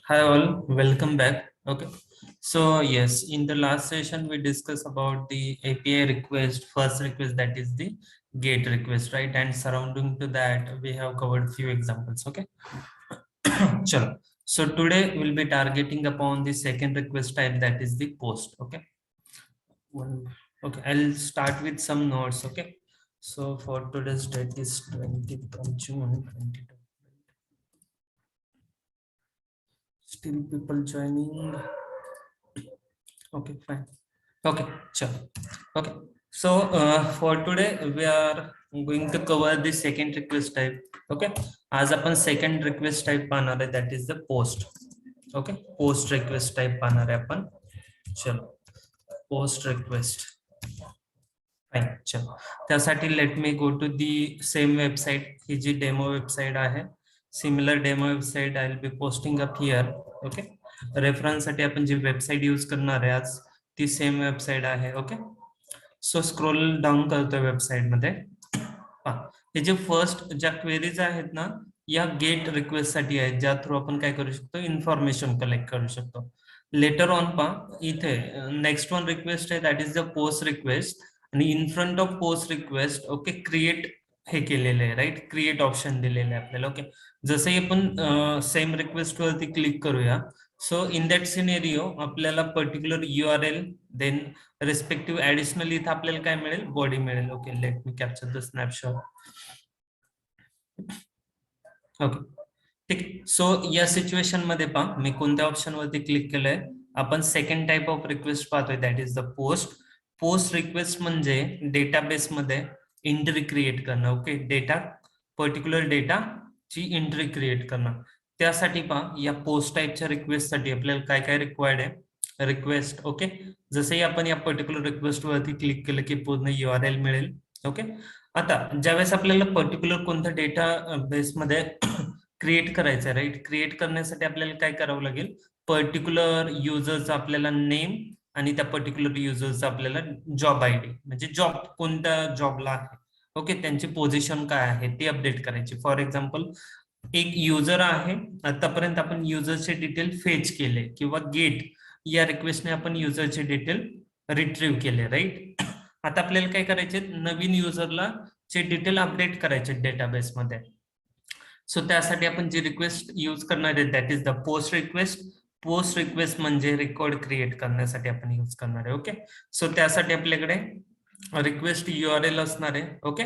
Hi all, welcome back. Okay. So yes, in the last session we discussed about the API request, first request that is the GET request, right? And surrounding to that we have covered few examples. Okay. Chalo. So today we'll be targeting upon the second request type that is the POST. Okay. Okay, I'll start with some notes. Okay. So for today's date is 20th of June 22. Still people joining. Okay, fine. Okay, sure. Okay. So for today we are going to cover the second request type. Okay. As upon second request type पाहणार आहे that is the post. Okay. Post request type पाहणार आहे आपण. चलो. Post request. Fine. चलो. त्यासाठी let me go to the same website. ही जी demo website आहे. Similar demo website I will be posting up here. Okay. Reference साठी आपण जी वेबसाईट यूज करणार आहे आज ती सेम वेबसाईट आहे. ओके. सो स्क्रोल डाऊन करतोय वेबसाईट मध्ये. हे जे फर्स्ट ज्या क्वेरीज आहेत ना या गेट रिक्वेस्ट साठी आहेत ज्या थ्रू आपण काय करू शकतो इन्फॉर्मेशन कलेक्ट करू शकतो. लेटर ऑन पहा इथे नेक्स्ट वन रिक्वेस्ट आहे that is the post request आणि in front of post request okay create हे केलेलं आहे राईट. क्रिएट ऑप्शन दिलेलं आहे आपल्याला. ओके. जसंही आपण सेम रिक्वेस्ट वरती क्लिक करूया सो इन दॅट सिनेरिओ आपल्याला particular URL then respective additional इथं आपल्याला काय मिळेल बॉडी मिळेल. Okay. Let me capture the snapshot. Okay. ठीक. सो या सिच्युएशन मध्ये पहा मी कोणत्या ऑप्शन वरती क्लिक केलंय आपण सेकंड टाइप ऑफ रिक्वेस्ट पाहतोय that is the post. Post request म्हणजे डेटाबेस मध्ये एंट्री क्रिएट करणं. ओके. डेटा पर्टिक्युलर डेटा ची एंट्री क्रिएट करणं. त्यासाठी पहा या पोस्ट टाइपच्या रिक्वेस्ट साठी आपल्याला काय काय रिक्वायर्ड आहे रिक्वेस्ट. ओके. जसंही आपण या पर्टिक्युलर रिक्वेस्ट वरती क्लिक केलं की पूर्ण URL मिळेल. ओके. आता ज्यावेळेस आपल्याला पर्टिक्युलर कोणत्या डेटा बेस मध्ये क्रिएट करायचं आहे राईट. क्रिएट करण्यासाठी आपल्याला काय करावं लागेल पर्टिक्युलर युजरचा आपल्याला नेम आणि त्या पर्टिक्युलर युजरचा आपल्याला जॉब ID म्हणजे जॉब कोणत्या जॉबला आहे. ओके. त्यांची पोझिशन काय आहे ती अपडेट करायची. फॉर एक्झाम्पल एक युजर आहे आतापर्यंत आपण युजरचे डिटेल फेच केले किंवा गेट या रिक्वेस्टने आपण युजरचे डिटेल रिट्रीव्ह केले राईट. आता आपल्याला काय करायचे नवीन युजरला चे डिटेल अपडेट करायचे डेटाबेस मध्ये. सो त्यासाठी आपण जी रिक्वेस्ट यूज करणार आहे that is the post request. Post request म्हणजे रेकॉर्ड क्रिएट करण्यासाठी आपण यूज करणार आहे. ओके. सो त्यासाठी आपल्याकडे रिक्वेस्ट URL असणार आहे. ओके.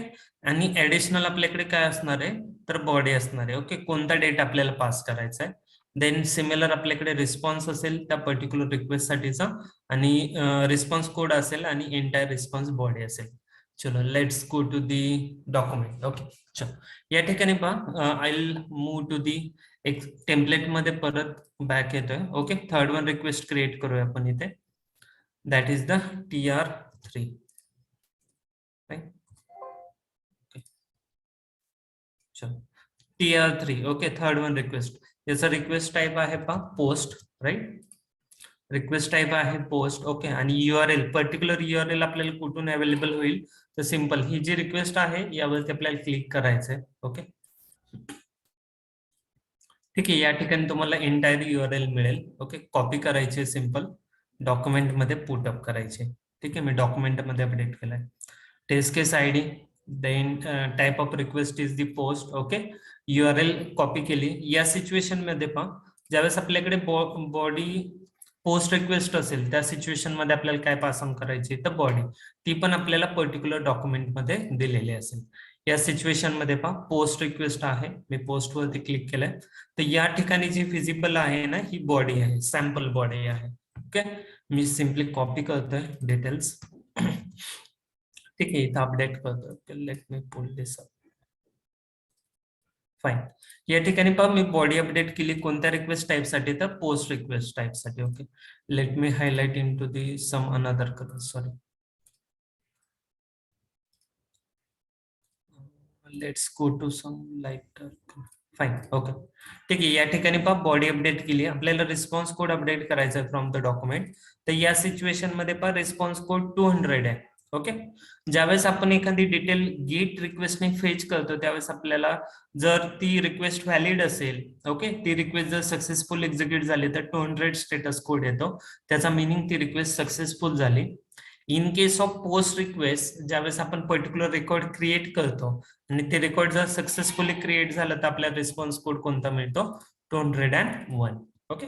आणि ऍडिशनल आपल्याकडे काय असणार आहे तर बॉडी असणार आहे. ओके. कोणता डेटा आपल्याला पास करायचा आहे. देन सिमिलर आपल्याकडे रिस्पॉन्स असेल त्या पर्टिक्युलर रिक्वेस्ट साठीचा आणि रिस्पॉन्स कोड असेल आणि एंटायर रिस्पॉन्स बॉडी असेल. चलो let's go to the document. Okay. चलो या ठिकाणी पहा I will move to the एक टेम्पलेट मध्ये परत बॅक येतोय. Okay. Third one request create करूया आपण इथे that is the TR3. TR3. Okay. Third one request याचा रिक्वेस्ट टाइप आहे पहा पोस्ट राईट. रिक्वेस्ट टाइप आहे पोस्ट. ओके. आणि URL पर्टिक्युलर URL आपल्याला कुठून अवेलेबल होईल तर सिंपल ही जी रिक्वेस्ट आहे यावरती आपल्याला क्लिक करायचंय. ओके. ठीक आहे. या ठिकाणी तुम्हाला एंटायर URL मिळेल. ओके. कॉपी करायची सिंपल डॉक्युमेंट मध्ये पुट अप करायचे. ठीक आहे. मी डॉक्युमेंट मध्ये अपडेट केलाय. Test case ID then type of request is the post. Okay. URL copy केली. या सिच्युएशन मध्ये पहा ज्यावेळेस आपल्याकडे बॉडी पोस्ट रिक्वेस्ट असेल त्या सिच्युएशन मध्ये आपल्याला काय पास ऑन करायची तर बॉडी ती पण आपल्याला पर्टिक्युलर डॉक्युमेंट मध्ये दिलेली असेल. या सिच्युएशन मध्ये पहा पोस्ट रिक्वेस्ट आहे मी पोस्ट वरती क्लिक केलंय तर या ठिकाणी जी फिजिबल आहे ना ही बॉडी आहे सॅम्पल बॉडी आहे. ओके. मी सिम्पली कॉपी करतोय डिटेल्स. ठीक आहे. इथं अपडेट करतो. Let me pull this up. Fine. या ठिकाणी पहा मी बॉडी अपडेट केली कोणत्या रिक्वेस्ट टाइप साठी तर पोस्ट रिक्वेस्ट टाइप साठी. Okay. Let me highlight in to the some another colour. Sorry. Let's go to some lighter. Fine. Okay. ठीक आहे. या ठिकाणी पहा बॉडी अपडेट केली आपल्याला रिस्पॉन्स कोड अपडेट करायचा आहे फ्रॉम द डॉक्युमेंट तर या सिच्युएशन मध्ये पहा रिस्पॉन्स कोड 200 आहे. ओके. ज्यावेळेस आपण एखादी डिटेल गेट रिक्वेस्टने फेच करतो त्यावेळेस आपल्याला जर ती रिक्वेस्ट व्हॅलिड असेल, ओके, ती रिक्वेस्ट जर सक्सेसफुल एक्झिक्यूट झाली तर 200 स्टेटस कोड येतो. त्याचा मिनिंग ती रिक्वेस्ट सक्सेसफुल झाली. In case of post request, ज्यावेळेस आपण पर्टिक्युलर रेकॉर्ड क्रिएट करतो आणि ते रेकॉर्ड जर सक्सेसफुली क्रिएट झालं तर आपल्याला रिस्पॉन्स कोड कोणता मिळतो? 201. ओके.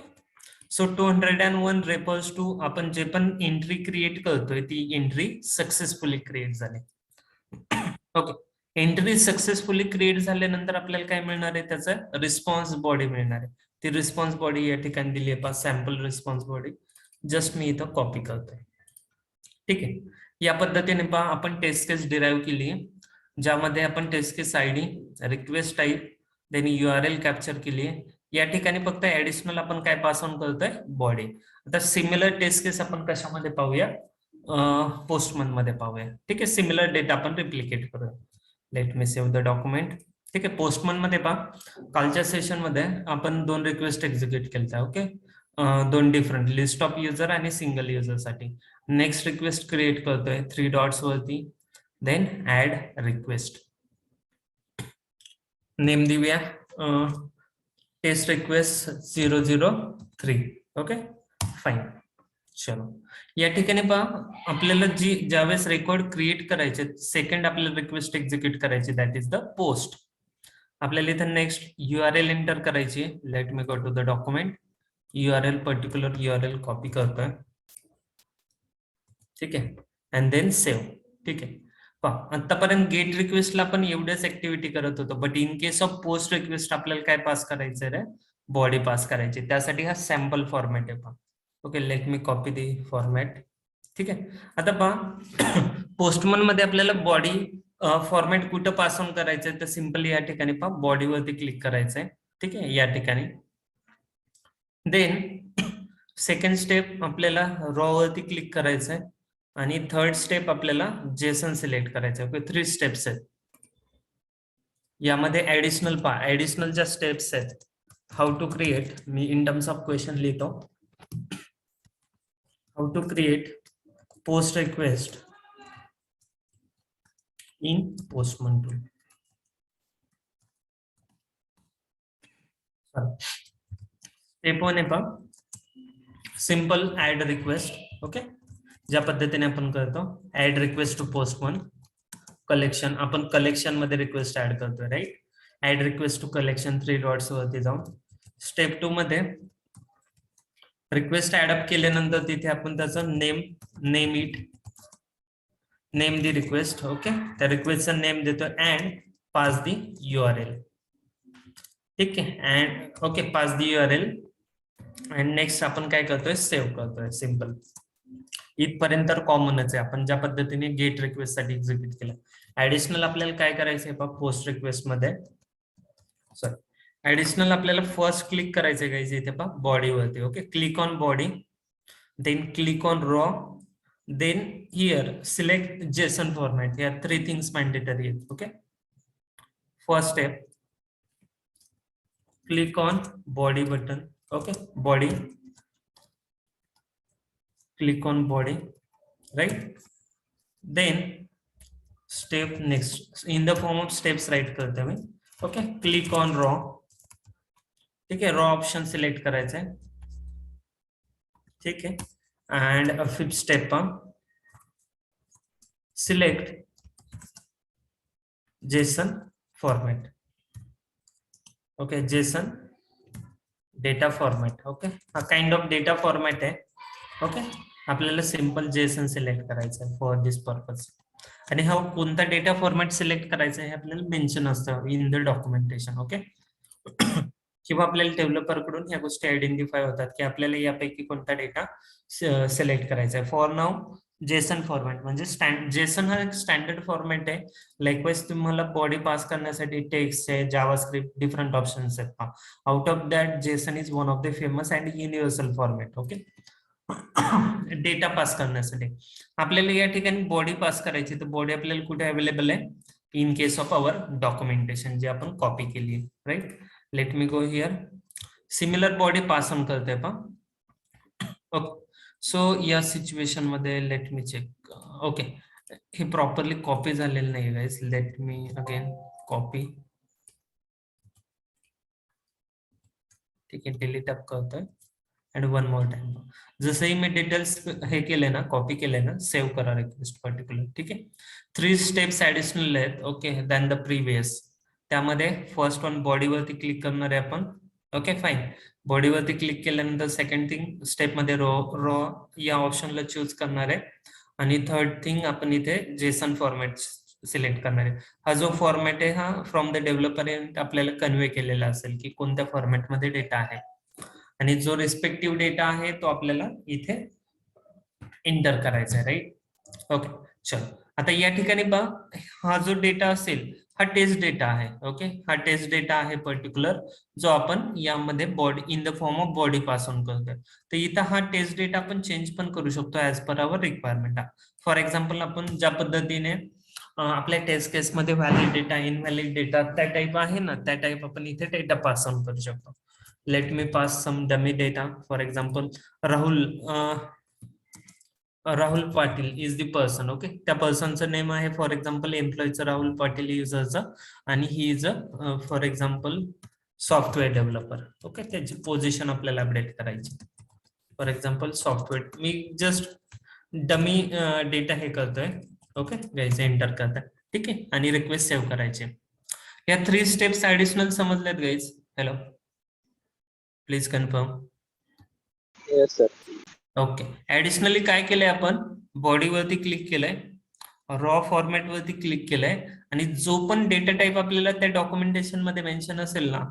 सो 201 रेफर्स टू आपण जे पण एंट्री क्रिएट करतोय ती एंट्री सक्सेसफुली क्रिएट झाली. ओके. एंट्री सक्सेसफुली क्रिएट झाल्यानंतर आपल्याला काय मिळणार आहे? त्याचा रिस्पॉन्स बॉडी मिळणार आहे. ती रिस्पॉन्स बॉडी या ठिकाणी दिली आहे, सॅम्पल रिस्पॉन्स बॉडी. जस्ट मी इथं कॉपी करतोय. ठीक आहे. या पद्धतीने पहा आपण टेस्ट केस डिराईव्ह केली आहे, ज्यामध्ये आपण test case ID, request type, then URL capture केली आहे. या ठिकाणी फक्त ऍडिशनल आपण काय पास ऑन करतोय? बॉडी. आता सिमिलर टेस्ट केस आपण कशामध्ये पाहूया? पोस्टमन मध्ये पाहूया. ठीक आहे. सिमिलर डेटा आपण रिप्लिकेट करूया. Let me save the document. ठीक आहे. पोस्टमन मध्ये पहा कालच्या सेशन मध्ये आपण 2 रिक्वेस्ट एक्झिक्यूट केल्या. ओके. 2 डिफरंट लिस्ट ऑफ युजर आणि सिंगल युजर साठी. नेक्स्ट रिक्वेस्ट क्रिएट करतोय 3 डॉट्स वरती, देन ऍड रिक्वेस्ट. नेम देऊया टेस्ट रिक्वेस्ट 003. Okay fine. चलो या ठिकाणी पहा आपल्याला जी ज्यावेळेस रेकॉर्ड क्रिएट करायचे, सेकंड आपल्याला रिक्वेस्ट एक्झिक्यूट करायची, दॅट इज द पोस्ट. आपल्याला इथं नेक्स्ट URL एंटर करायची. Let me go to the document. URL particular URL copy करतोय. ठीक आहे. And then save. ठीक आहे. पहा आतापर्यंत गेट रिक्वेस्टला आपण एवढ्याच ऍक्टिव्हिटी करत होतो, but in case of post request आपल्याला काय पास करायचं रे? बॉडी पास करायची. त्यासाठी हा सॅम्पल फॉर्मॅट आहे. पहा. ओके. लेट मी कॉपी दी फॉर्मॅट. ठीक आहे. आता पहा पोस्टमन मध्ये आपल्याला बॉडी फॉर्मॅट कुठं पास ऑन करायचंय तर सिंपली या ठिकाणी पहा बॉडीवरती क्लिक करायचंय. ठीक आहे. या ठिकाणी देन सेकंड स्टेप आपल्याला रॉ वरती क्लिक करायचंय आणि थर्ड स्टेप आपल्याला जेसन सिलेक्ट करायचं. ओके. 3 स्टेप्स आहेत. यामध्ये ऍडिशनल ज्या स्टेप्स आहेत, हाऊ टू क्रिएट, मी इन टर्म्स ऑफ क्वेश्चन लिहितो. How to create post request in Postman tool. Step 1 आहे पहा सिंपल ऍड रिक्वेस्ट. ओके. ज्या पद्धतीने आपण करतो add request to Postman collection, आपण कलेक्शन मध्ये रिक्वेस्ट ऍड करतोय, right. Add request to collection 3 dots वरती जाऊन स्टेप 2 मध्ये रिक्वेस्ट ऍड अप केल्यानंतर तिथे आपण त्याचं नेम दी रिक्वेस्ट. ओके. त्या रिक्वेस्टचा नेम देतो अँड पास दी URL. ठीक आहे. And okay pass the URL and next आपण काय करतोय? सेव्ह करतोय. सिंपल. इथपर्यंत कॉमनच आहे. आपण ज्या पद्धतीने गेट रिक्वेस्ट साठी एक्झिक्यूट केलं. ऍडिशनल आपल्याला काय करायचंय पहा पोस्ट रिक्वेस्ट मध्ये, ऍडिशनल आपल्याला फर्स्ट क्लिक करायचंय गाइस इथे पहा बॉडीवरती. Okay. Click on body, then click on raw, then here select JSON format. या 3 थिंग्स मॅन्डेटरी आहेत. Okay. First step click on body button. Okay. Body, click on body, right. Then step next in the form of steps right करते मैं. Okay. Click on raw. ठीक है. Raw option select करायचं आहे. ठीक आहे. And fifth step select JSON format. Okay. Jason data format. Okay. हा kind of data format आहे. ओके. आपल्याला सिंपल जेसन सिलेक्ट करायचं आहे फॉर दिस पर्पज. आणि हा कोणता डेटा फॉर्मॅट सिलेक्ट करायचा आहे हे आपल्याला मेन्शन असतं इन द डॉक्युमेंटेशन. ओके. किंवा आपल्याला डेव्हलपर कडून ह्या गोष्टी आयडेंटिफाय होतात की आपल्याला यापैकी कोणता डेटा सिलेक्ट करायचा आहे. फॉर नाव जेसन फॉर्मॅट म्हणजे जेसन हा एक स्टँडर्ड फॉर्मॅट आहे. लाईकवाईज तुम्हाला बॉडी पास करण्यासाठी टेक्स्ट आहे, जावास्क्रिप्ट, डिफरंट ऑप्शन्स आहेत. Out of that Jason is one of the famous and universal format. Okay. Data pass करण्यासाठी आपल्याला या ठिकाणी बॉडी पास करायची, तर बॉडी आपल्याला कुठे अवेलेबल आहे? In case of our documentation जे आपण कॉपी केली आहे, right. Let me go here. Similar body pass on करतोय पहा. ओके. सो या सिच्युएशन मध्ये लेट मी चेक. ओके. हे प्रॉपरली कॉपी झालेलं नाही guys. Let me again copy. ठीक आहे, डिलीट अप करतोय आणि वन मोर टाइम. जसंही मी डिटेल्स हे केले ना, कॉपी केले ना, सेव्ह करा रिक्वेस्ट पर्टिक्युलर. ठीक आहे, 3 स्टेप्स ऍडिशनल आहेत. Okay, than the previous. त्यामध्ये फर्स्ट वन बॉडीवरती क्लिक करणार आहे आपण. Okay fine. बॉडीवरती क्लिक केल्यानंतर सेकंड थिंग स्टेप मध्ये रॉ या ऑप्शनला चूज करणार आहे. आणि थर्ड थिंग आपण इथे जेसन फॉर्मॅट सिलेक्ट करणार आहे. हा जो फॉर्मॅट आहे हा फ्रॉम द डेव्हलपर आपल्याला कन्वे केलेला असेल की कोणत्या फॉर्मॅटमध्ये डेटा आहे. आणि जो रिस्पेक्टिव्ह डेटा आहे तो आपल्याला इथे एंटर करायचा आहे. राईट. ओके, चलो आता या ठिकाणी पहा, हा जो डेटा असेल हा टेस्ट डेटा आहे. ओके, हा टेस्ट डेटा आहे पर्टिक्युलर, जो आपण यामध्ये body in the form of body pass on करतोय. तर इथं हा टेस्ट डेटा आपण चेंज पण करू शकतो as per hour requirement. For example आपण ज्या पद्धतीने आपल्या टेस्ट केसमध्ये व्हॅलिड डेटा, इनव्हॅलिड डेटा त्या टाईप आहे ना, त्या टाईप आपण इथे डेटा पास ऑन करू शकतो. Let me pass some dummy data. For example Rahul Patil is the person. Okay, त्या पर्सनचं नेम आहे फॉर एक्झाम्पल एम्प्लॉईचं राहुल पाटील युजरचं, आणि he is a for example software developer. Okay, त्याची पोझिशन आपल्याला अपडेट करायची. फॉर एक्झाम्पल सॉफ्टवेअर, मी जस्ट डमी डेटा हे करतोय. ओके गाईज, एंटर करताय. ठीक आहे, आणि रिक्वेस्ट सेव्ह करायची. या 3 स्टेप्स ऍडिशनल समजल्यात guys? Hello, please confirm. Yes sir. Okay, additionally काय केलंय आपण, बॉडीवरती क्लिक केलंय, रॉ फॉर्मॅट वरती क्लिक केलंय, आणि जो पण डेटा टाईप आपल्याला त्या डॉक्युमेंटेशन मध्ये मेन्शन असेल ना,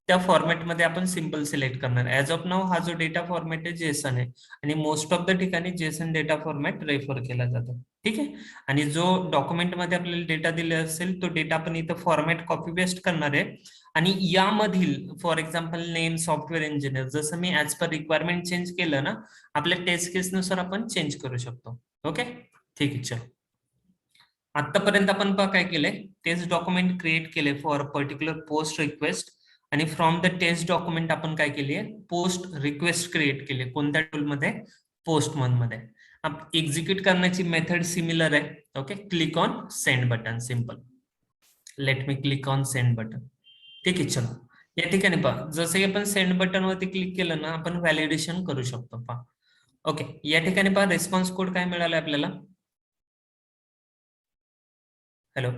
त्या फॉर्मॅटमध्ये आपण सिम्पल सिलेक्ट करणार. ऍज ऑफ नाव हा जो डेटा फॉर्मॅट आहे जेसन आहे, आणि मोस्ट ऑफ द ठिकाणी जेसन डेटा फॉर्मॅट रेफर केला जातो. ठीक आहे, आणि जो डॉक्युमेंटमध्ये आपल्याला डेटा दिले असेल तो डेटा आपण इथं फॉर्मॅट कॉपी पेस्ट करणार आहे. आणि यामधील for example name software engineer, जसं मी ऍज पर रिक्वायरमेंट चेंज केलं ना, आपल्या टेस्ट केस नुसार आपण चेंज करू शकतो. ओके, ठीक आहे. चलो, आतापर्यंत आपण काय केलंय, टेस्ट डॉक्युमेंट क्रिएट केले फॉर पर्टिक्युलर पोस्ट रिक्वेस्ट, आणि फ्रॉम द टेस्ट डॉक्युमेंट आपण काय केली आहे, पोस्ट रिक्वेस्ट क्रिएट केली. कोणत्या टूलमध्ये, पोस्टमन मध्ये. एक्झिक्यूट करण्याची मेथड सिमिलर आहे. Okay, click on send button, simple. Late me click on send button. ठीक आहे, चलो या ठिकाणी पहा, जसं आपण सेंड बटन वरती क्लिक केलं ना, आपण व्हॅलिडेशन करू शकतो. पहा, ओके, या ठिकाणी पहा रिस्पॉन्स कोड काय मिळाला आपल्याला. हॅलो,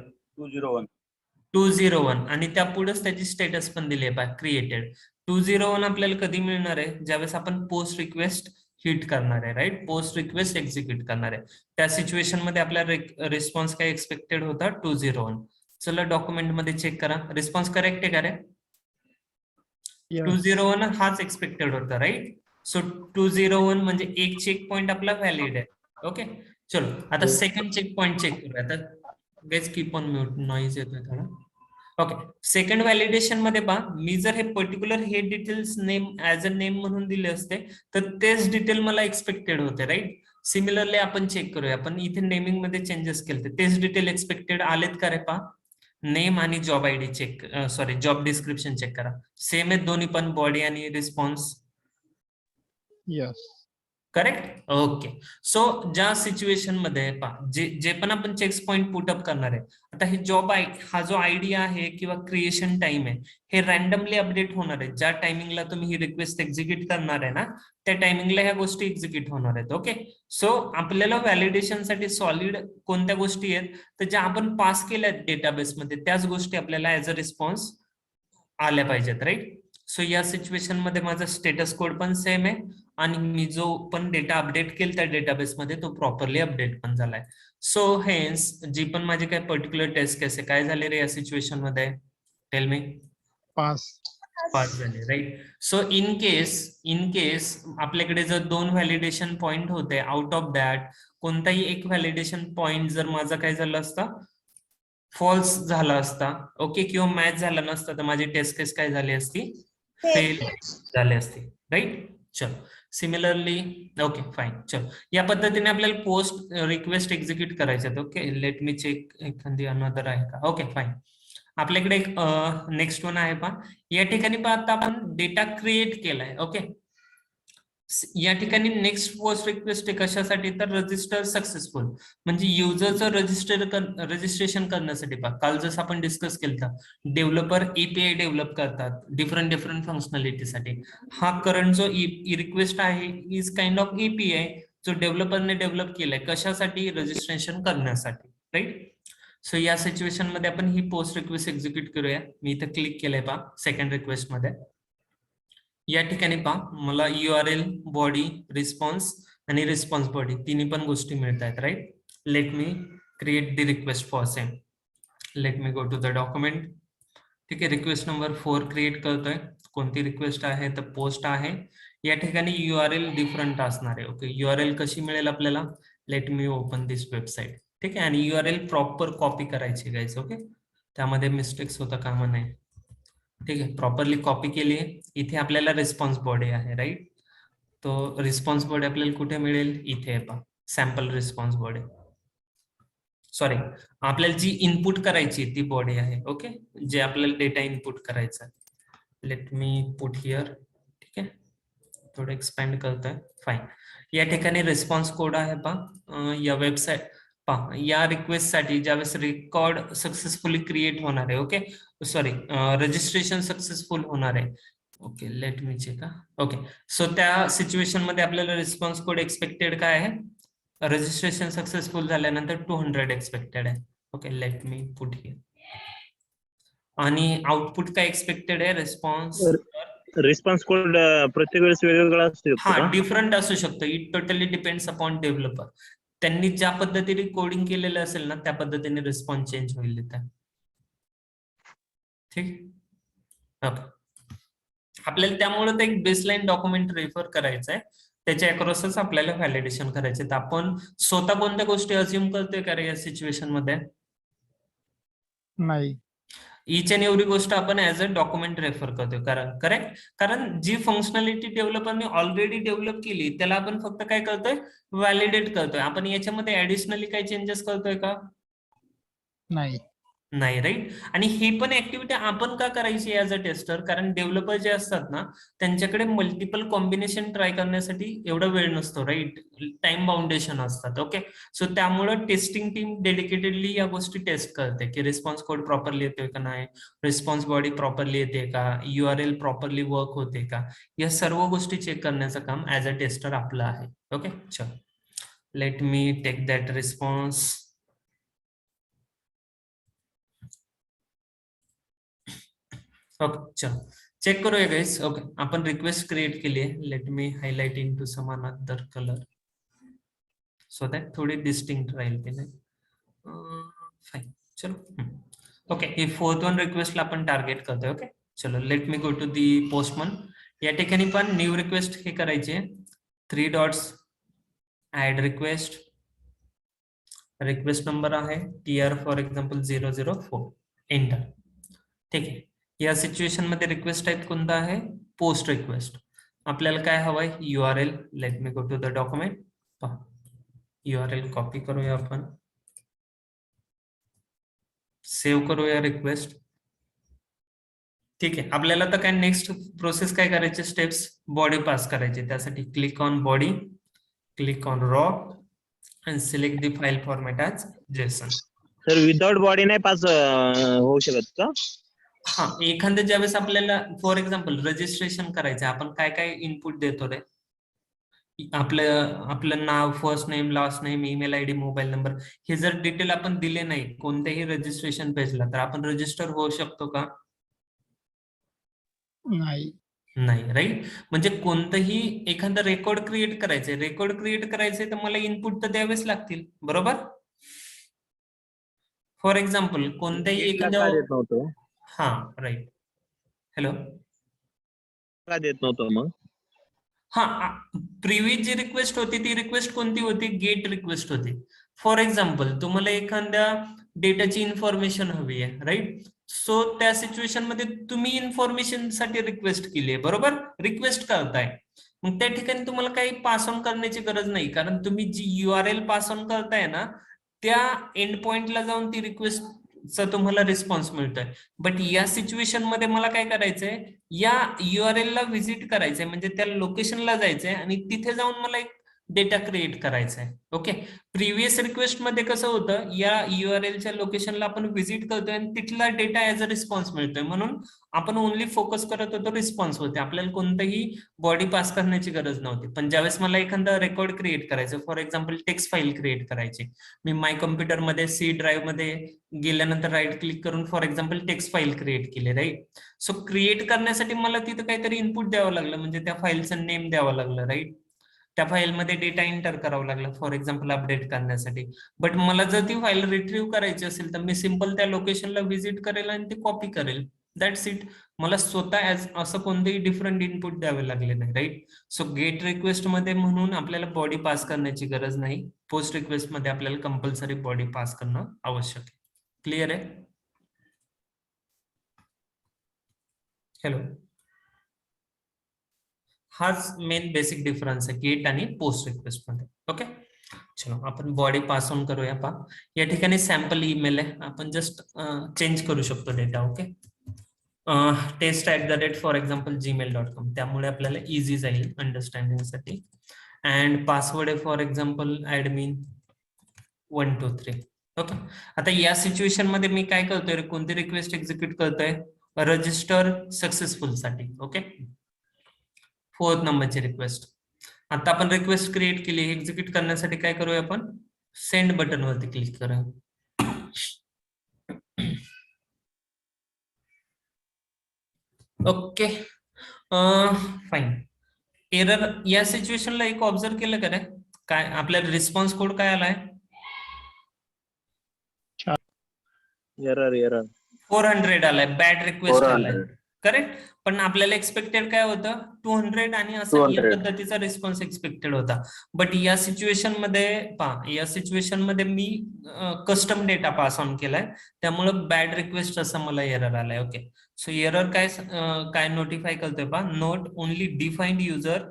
201, आणि त्या पुढेच त्याची स्टेटस पण दिली आहे पहा, क्रिएटेड. 201 आपल्याला कधी मिळणार आहे, ज्यावेळेस आपण पोस्ट रिक्वेस्ट हिट करणार आहे. राईट, पोस्ट रिक्वेस्ट एक्झिक्यूट करणार आहे. त्या सिच्युएशन मध्ये आपला रिस्पॉन्स काय एक्सपेक्टेड होता, 201. चला डॉक्युमेंट मध्ये चेक करा, रिस्पॉन्स करेक्ट आहे का रे. 201 हाच एक्सपेक्टेड होता. राईट, सो 201 म्हणजे एक चेक पॉइंट आपला व्हॅलिड आहे. ओके, चलो आता सेकंड चेक पॉइंट चेक करूया. आता gets keep on mute, noise येतोय थोडा. ओके, सेकंड व्हॅलिडेशन मध्ये पहा, मी जर हे पर्टिक्युलर हे details name as a name म्हणून दिले असते तर तेच डिटेल मला एक्सपेक्टेड होते. राईट, सिमिलरली आपण चेक करूया. आपण इथे नेमिंग मध्ये चेंजेस केले, तेच डिटेल एक्सपेक्टेड आलेत का रे. पहा, नेम आणि job ID check, sorry job description check करा, सेम आहेत दोन्ही पण, बॉडी आणि response. Yes, correct. Okay, so ज्या सिच्युएशन मध्ये पहा, जे पण आपण चेक पॉइंट पुटअप करणार आहे, आता हे जॉब हा जो आयडी आहे किंवा क्रिएशन टाइम आहे, हे रॅन्डमली अपडेट होणार आहे. ज्या टायमिंगला तुम्ही ही रिक्वेस्ट एक्झिक्यूट करणार आहे ना, त्या टायमिंगला ह्या गोष्टी एक्झिक्यूट होणार आहेत. ओके, सो आपल्याला व्हॅलिडेशनसाठी सॉलिड कोणत्या गोष्टी आहेत, तर ज्या आपण पास केल्या डेटाबेसमध्ये त्याच गोष्टी आपल्याला ऍज अ रिस्पॉन्स आल्या पाहिजेत. राईट, सो या सिच्युएशन मध्ये माझा स्टेटस कोड पण सेम आहे, आणि मी जो पण डेटा अपडेट केला त्या डेटाबेसमध्ये तो प्रॉपरली अपडेट पण झालाय. सो हेन्स जी पण माझी काय पर्टिक्युलर टेस्ट केस आहे, काय झाले रे या सिच्युएशन मध्ये, टेल मी. पास झाले. राईट, सो इन केस आपल्याकडे जर 2 व्हॅलिडेशन पॉइंट होते, आउट ऑफ दॅट कोणताही एक व्हॅलिडेशन पॉइंट जर माझा काय झालं असता, फॉल्स झाला असता, ओके, किंवा मॅच झाला नसता, तर माझी टेस्ट केस काय झाली असती, फेल झाली असती. राईट, चलो सिमिलरली. ओके फाईन, चलो या पद्धतीने आपल्याला पोस्ट रिक्वेस्ट एक्झिक्यूट करायचे. ओके, लेट मी चेक एखादी अनदर आहे का. ओके फाईन, आपल्याकडे एक नेक्स्ट वन आहे पहा. या ठिकाणी पहा, आता आपण डेटा क्रिएट केलाय. ओके, या ठिकाणी नेक्स्ट पोस्ट रिक्वेस्ट आहे कशासाठी, तर रजिस्टर सक्सेसफुल, म्हणजे युजरचं रजिस्ट्रेशन करण्यासाठी. पहा काल जसं आपण डिस्कस केलं, डेव्हलपर एपीआय डेव्हलप करतात डिफरंट डिफरंट फंक्शनॅलिटीसाठी. हा करंट जो रिक्वेस्ट आहे इज काइंड ऑफ एपीआय जो डेव्हलपरने डेव्हलप केलाय कशासाठी, रजिस्ट्रेशन करण्यासाठी, राईट. सो या सिच्युएशन मध्ये आपण ही पोस्ट रिक्वेस्ट एक्झिक्यूट करूया. मी इथे क्लिक केलंय पहा सेकंड रिक्वेस्ट मध्ये. या ठिकाणी पहा मला URL बॉडी रिस्पॉन्स आणि रिस्पॉन्स बॉडी तिन्ही पण गोष्टी मिळत आहेत, right. Let me create the request for same. Let me go to the document. ठीक आहे, रिक्वेस्ट नंबर 4 क्रिएट करतोय. कोणती रिक्वेस्ट आहे तर पोस्ट आहे. या ठिकाणी URL डिफरंट असणार आहे. ओके, URL कशी मिळेल आपल्याला, लेट मी ओपन दिस वेबसाईट. ठीक आहे, आणि URL प्रॉपर कॉपी करायची गाईज. ओके, त्यामध्ये मिस्टेक्स होता कामा नये. ठीक आहे, प्रॉपरली कॉपी केली आहे. इथे आपल्याला रिस्पॉन्स बॉडी आहे, राईट. तो रिस्पॉन्स बॉडी आपल्याला कुठे मिळेल, इथे आहे पहा सॅम्पल रिस्पॉन्स बॉडी. सॉरी, आपल्याला जी इनपुट करायची ती बॉडी आहे. ओके, जे आपल्याला डेटा इनपुट करायचा आहे. Let me put here. ठीक आहे, थोडं एक्सपॅन्ड करतोय. फाईन. या ठिकाणी रिस्पॉन्स कोड आहे पहा. या वेबसाईट पहा, या रिक्वेस्ट साठी ज्यावेळेस रेकॉर्ड सक्सेसफुली क्रिएट होणार आहे, ओके सॉरी रजिस्ट्रेशन सक्सेसफुल होणार आहे. Okay, let me check. Okay, so त्या सिच्युएशन मध्ये आपल्याला रिस्पॉन्स कोड एक्सपेक्टेड काय आहे, रजिस्ट्रेशन सक्सेसफुल झाल्यानंतर 200 एक्सपेक्टेड आहे. Okay, let me put here. आणि आउटपुट काय एक्सपेक्टेड आहे, रिस्पॉन्स कोड प्रत्येक वेळेस वेगवेगळा असतो हा का? डिफरंट असू शकतो. It totally depends upon developer. त्यांनी ज्या पद्धतीने कोडिंग केलेलं असेल ना त्या पद्धतीने रिस्पॉन्स चेंज होईल तिथे. ठीक, आपल्याला त्यामुळे ते एक बेसलाईन डॉक्युमेंट रेफर करायचं आहे. त्याच्या अक्रॉसच आपल्याला व्हॅलिडेशन करायचे. तर आपण स्वतः कोणत्या गोष्टी अज्युम करतोय का रे या सिच्युएशन मध्ये, नाही. इच अँड एव्हरी गोष्ट आपण ऍज अ डॉक्युमेंट रेफर करतोय. करेक्ट, कारण जी फंक्शनॅलिटी डेव्हलपरने ऑलरेडी डेव्हलप केली त्याला आपण फक्त काय करतोय, व्हॅलिडेट करतोय. आपण याच्यामध्ये ऍडिशनली काही चेंजेस करतोय का, नाही. नाही, राईट. आणि हे पण ऍक्टिव्हिटी आपण का करायची ऍज अ टेस्टर, कारण डेव्हलपर जे असतात ना त्यांच्याकडे मल्टिपल कॉम्बिनेशन ट्राय करण्यासाठी एवढा वेळ नसतो, राईट. टाइम बाउंडेशन असतात. ओके, सो त्यामुळे टेस्टिंग टीम डेडिकेटेडली या गोष्टी टेस्ट करते की रिस्पॉन्स कोड प्रॉपरली येतोय का नाही, रिस्पॉन्स बॉडी प्रॉपरली येते का, URL प्रॉपरली वर्क होते का, या सर्व गोष्टी चेक करण्याचं काम ऍज अ टेस्टर आपलं आहे. ओके, चल let me take that response. Okay, चल चेक करूया गाइस. ओके, आपण रिक्वेस्ट क्रिएट केली आहे. Let me highlight in to some another colour so that थोडी डिस्टिंक्ट राहील ते नाही. फाईन, चलो. ओके, ही 4th वन रिक्वेस्टला आपण टार्गेट करतोय. ओके, चलो let me go to the Postman. या ठिकाणी पण न्यू रिक्वेस्ट हे करायचे. 3 dots, add request. Request number आहे TR फॉर एक्झाम्पल 004. एंटर. ठीक आहे, या सिच्युएशन मध्ये रिक्वेस्ट टाइप कोणता आहे, पोस्ट रिक्वेस्ट. आपल्याला काय हवंय, URL. Let me go to the document. पहा URL कॉपी करूया आपण, सेव्ह करूया रिक्वेस्ट. ठीक आहे, आपल्याला तर काय नेक्स्ट प्रोसेस काय करायचे, स्टेप्स बॉडी पास करायचे. त्यासाठी click on body, click on raw and select the file format as JSON. Sir without body नाही पास होऊ शकत का? हा, एखाद्या ज्यावेळेस आपल्याला फॉर एक्झाम्पल रजिस्ट्रेशन करायचं, आपण काय काय इनपुट देतो रे, आपलं नाव, first name, last name, email ID, mobile number, हे जर डिटेल आपण दिले नाही कोणत्याही रजिस्ट्रेशन पेजला तर आपण रजिस्टर होऊ शकतो का, नाही. नाही, राईट. म्हणजे कोणतंही एखादं रेकॉर्ड क्रिएट करायचंय तर मला इनपुट तर द्यावेच लागतील, बरोबर. फॉर एक्झाम्पल कोणत्याही एखाद्या, देत नव्हतं, हा राईट. हॅलो, का देत नव्हतं मग? हा, प्रिव्हियस जी रिक्वेस्ट होती ती रिक्वेस्ट कोणती होती, गेट रिक्वेस्ट होती. फॉर एक्झाम्पल तुम्हाला एखाद्या डेटाची इन्फॉर्मेशन हवी आहे, राईट. सो त्या सिच्युएशन मध्ये तुम्ही इन्फॉर्मेशन साठी रिक्वेस्ट केली आहे, बरोबर, रिक्वेस्ट करताय. मग त्या ठिकाणी तुम्हाला काही पास ऑन करण्याची गरज नाही, कारण तुम्ही जी URL पास ऑन करताय ना त्या एंड पॉइंटला जाऊन ती रिक्वेस्ट चा तुम्हाला रिस्पॉन्स मिळतोय. बट या सिच्युएशन मध्ये मला काय करायचंय, या URL ला व्हिजिट करायचंय, म्हणजे त्या लोकेशनला जायचंय आणि तिथे जाऊन मला एक डेटा क्रिएट करायचा आहे. ओके, प्रिव्हियस रिक्वेस्ट मध्ये कसं होतं, या URL च्या लोकेशनला आपण व्हिजिट करतोय आणि तिथला डेटा ऍज अ रिस्पॉन्स मिळतोय, म्हणून आपण ओनली फोकस करत होतो रिस्पॉन्स होते, आपल्याला कोणतंही बॉडी पास करण्याची गरज नव्हती. पण ज्यावेळेस मला एखादा रेकॉर्ड क्रिएट करायचं, for example text file create करायची, मी माय कम्प्युटर मध्ये C ड्राईव्ह मध्ये गेल्यानंतर राईट क्लिक करून for example text file create केले, राईट. सो क्रिएट करण्यासाठी मला तिथं काहीतरी इनपुट द्यावं लागलं, म्हणजे त्या फाईलचं नेम द्यावं लागलं, राईट. त्या फाईलमध्ये डेटा एंटर करावं लागला, फॉर एक्झाम्पल अपडेट करण्यासाठी. बट मला जर ती फाईल रिट्रीव्ह करायची असेल तर मी सिंपल त्या लोकेशनला व्हिजिट करेल आणि ती कॉपी करेल, दॅट्स इट. मला स्वतः असं कोणतेही डिफरंट इनपुट द्यावे लागले नाही, राईट. सो गेट रिक्वेस्ट मध्ये म्हणून आपल्याला बॉडी पास करण्याची गरज नाही, पोस्ट रिक्वेस्ट मध्ये आपल्याला कंपल्सरी बॉडी पास करणं आवश्यक आहे. क्लिअर आहे? हॅलो, हाच मेन बेसिक डिफरन्स आहे गेट आणि पोस्ट रिक्वेस्ट मध्ये. ओके, चलो आपण बॉडी पास ऑन करूया. पहा, या ठिकाणी सॅम्पल ईमेल आहे, आपण जस्ट चेंज करू शकतो data. Okay, test@ for example gmail.com, त्यामुळे आपल्याला इझी जाईल अंडरस्टँडिंग साठी. अँड पासवर्ड आहे फॉर एक्झाम्पल ऍडमिन 123. ओके, आता या सिच्युएशन मध्ये मी काय करतोय, कोणती रिक्वेस्ट एक्झिक्यूट करतोय, रजिस्टर सक्सेसफुल साठी. ओके, 4th नंबरची रिक्वेस्ट. आता आपण रिक्वेस्ट क्रिएट केली, एक्झिक्यूट करण्यासाठी काय करूया, आपण सेंड बटन वरती क्लिक करूया. Okay, fine. एरर या सिच्युएशनला एक ऑब्झर्व केलं का रे, काय आपल्याला रिस्पॉन्स कोड काय आलाय, एरर 400 आलाय, बॅड रिक्वेस्ट आलाय, करेक्ट. पण आपल्याला एक्सपेक्टेड काय होतं, 200 आणि असं या पद्धतीचा रिस्पॉन्स एक्सपेक्टेड होता. बट या सिच्युएशन मध्ये पहा, या सिच्युएशन मध्ये मी कस्टम डेटा पास ऑन केलाय, त्यामुळे बॅड रिक्वेस्ट असं मला एरर आलाय. ओके, सो एरर काय नोटिफाय करतोय पहा, note only defined user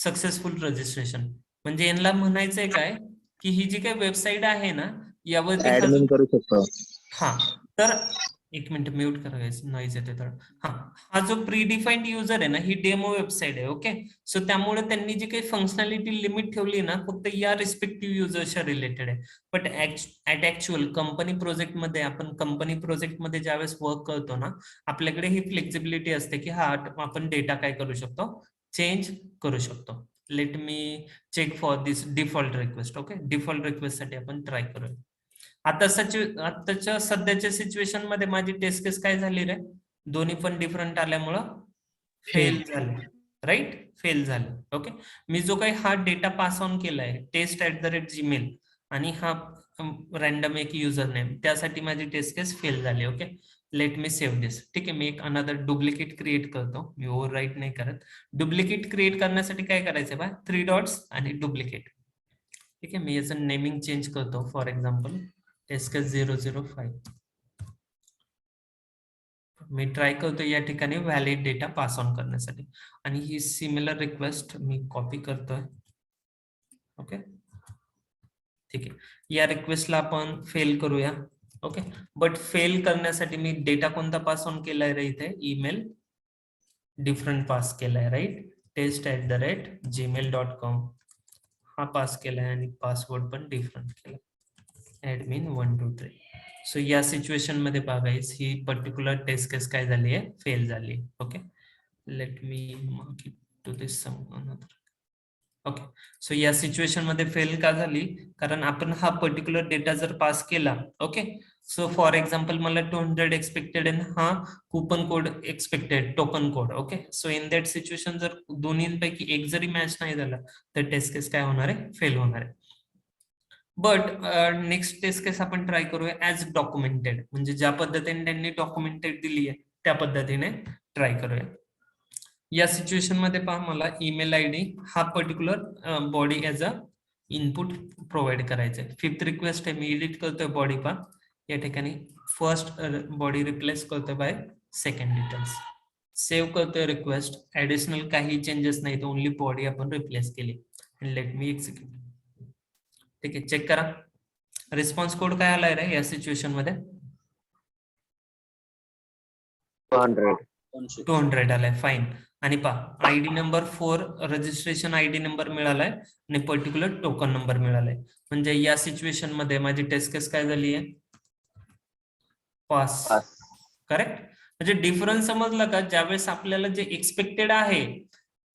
successful registration. म्हणजे यांना म्हणायचंय काय, की ही जी काही वेबसाईट आहे ना, यावरती ऍडमिन करू शकतो. हा, तर एक मिनिट म्यूट करायचं, नॉईज येते तर. हा जो प्रीडिफाईन्ड युजर आहे ना, ही डेमो वेबसाईट आहे. ओके, सो त्यामुळे त्यांनी जी काही फंक्शनॅलिटी लिमिट ठेवली ना, फक्त या रिस्पेक्टिव्ह युजर्सच्या रिलेटेड आहे. But at actual company project मध्ये, आपण कंपनी प्रोजेक्ट मध्ये ज्यावेळेस वर्क करतो ना, आपल्याकडे ही फ्लेक्झिबिलिटी असते की हा आपण डेटा काय करू शकतो, चेंज करू शकतो. Let me check for this default request. Okay, default request साठी आपण ट्राय करूया. आताच्या सध्याच्या सिच्युएशन मध्ये माझी टेस्ट केस काय झाली रे, दोन्ही पण डिफरंट आल्यामुळं फेल झाले, राईट, फेल झाले. ओके, मी जो काही हा डेटा पास ऑन केलाय test@gmail आणि हा रॅन्डम एक युजर नेम, त्यासाठी माझी टेस्ट केस फेल झाली. ओके, लेट मी सेव्ह दिस. ठीक आहे, मी एक अनदर डुप्लिकेट क्रिएट करतो, मी ओव्हर राईट नाही करत. डुप्लिकेट क्रिएट करण्यासाठी काय करायचं बा, 3 डॉट्स आणि डुप्लिकेट. ठीक आहे, मी याचं नेमिंग चेंज करतो, फॉर एक्झाम्पल टेस्ट केस 005. मी ट्राय करतो या ठिकाणी व्हॅलिड डेटा पास ऑन करण्यासाठी, आणि ही सिमिलर रिक्वेस्ट मी कॉपी करतोय. ओके, ठीक आहे, या रिक्वेस्टला आपण फेल करूया. ओके, बट फेल करण्यासाठी मी डेटा कोणता पास ऑन केलाय रे, इथे ईमेल डिफरंट पास केलाय, राईट, test@gmail.com हा पास केलाय आणि पासवर्ड पण डिफरंट केलाय, ऍडमिन 123. सो या सिच्युएशन मध्ये बघायच, ही पर्टिक्युलर टेस्ट केस काय झाली आहे, फेल झाली. Okay, let me mark it to this some another. Okay, so या सिच्युएशन मध्ये फेल का झाली, कारण आपण हा पर्टिक्युलर डेटा जर पास केला. ओके, सो फॉर एक्झाम्पल मला 200 एक्सपेक्टेड आणि हा coupon code expected, token code. Okay, so in that situation जर दोन्हीपैकी एक जरी मॅच नाही झाला तर टेस्ट केस काय होणार आहे, फेल होणार आहे. बट नेक्स्ट टेस्ट केस आपण ट्राय करूया ऍज डॉक्युमेंटेड, म्हणजे ज्या पद्धतीने त्यांनी डॉक्युमेंटेड दिली आहे त्या पद्धतीने ट्राय करूया. या सिच्युएशन मध्ये पहा, मला ईमेल आयडी हा particular body as a input provide करायचं आहे. 5th रिक्वेस्ट आहे, मी एडिट करतोय बॉडी. पहा, या ठिकाणी फर्स्ट बॉडी रिप्लेस करतोय बाय सेकंड डिटेल्स. सेव्ह करतोय रिक्वेस्ट, ऍडिशनल काही चेंजेस नाहीत, ओनली बॉडी आपण रिप्लेस केली. Let me execute. ठीक आहे, चेक करा रिस्पॉन्स कोड काय आलाय रे या सिच्युएशन मध्ये, 200 200 आलाय, फाईन. आणि पहा ID number 4 registration ID number मिळालाय आणि पर्टिक्युलर टोकन नंबर मिळालाय. म्हणजे या सिच्युएशन मध्ये माझी टेस्ट केस काय झाली आहे? पास. पास. करेक्ट. म्हणजे डिफरन्स समजला का? ज्यावेळेस आपल्याला जे एक्सपेक्टेड आहे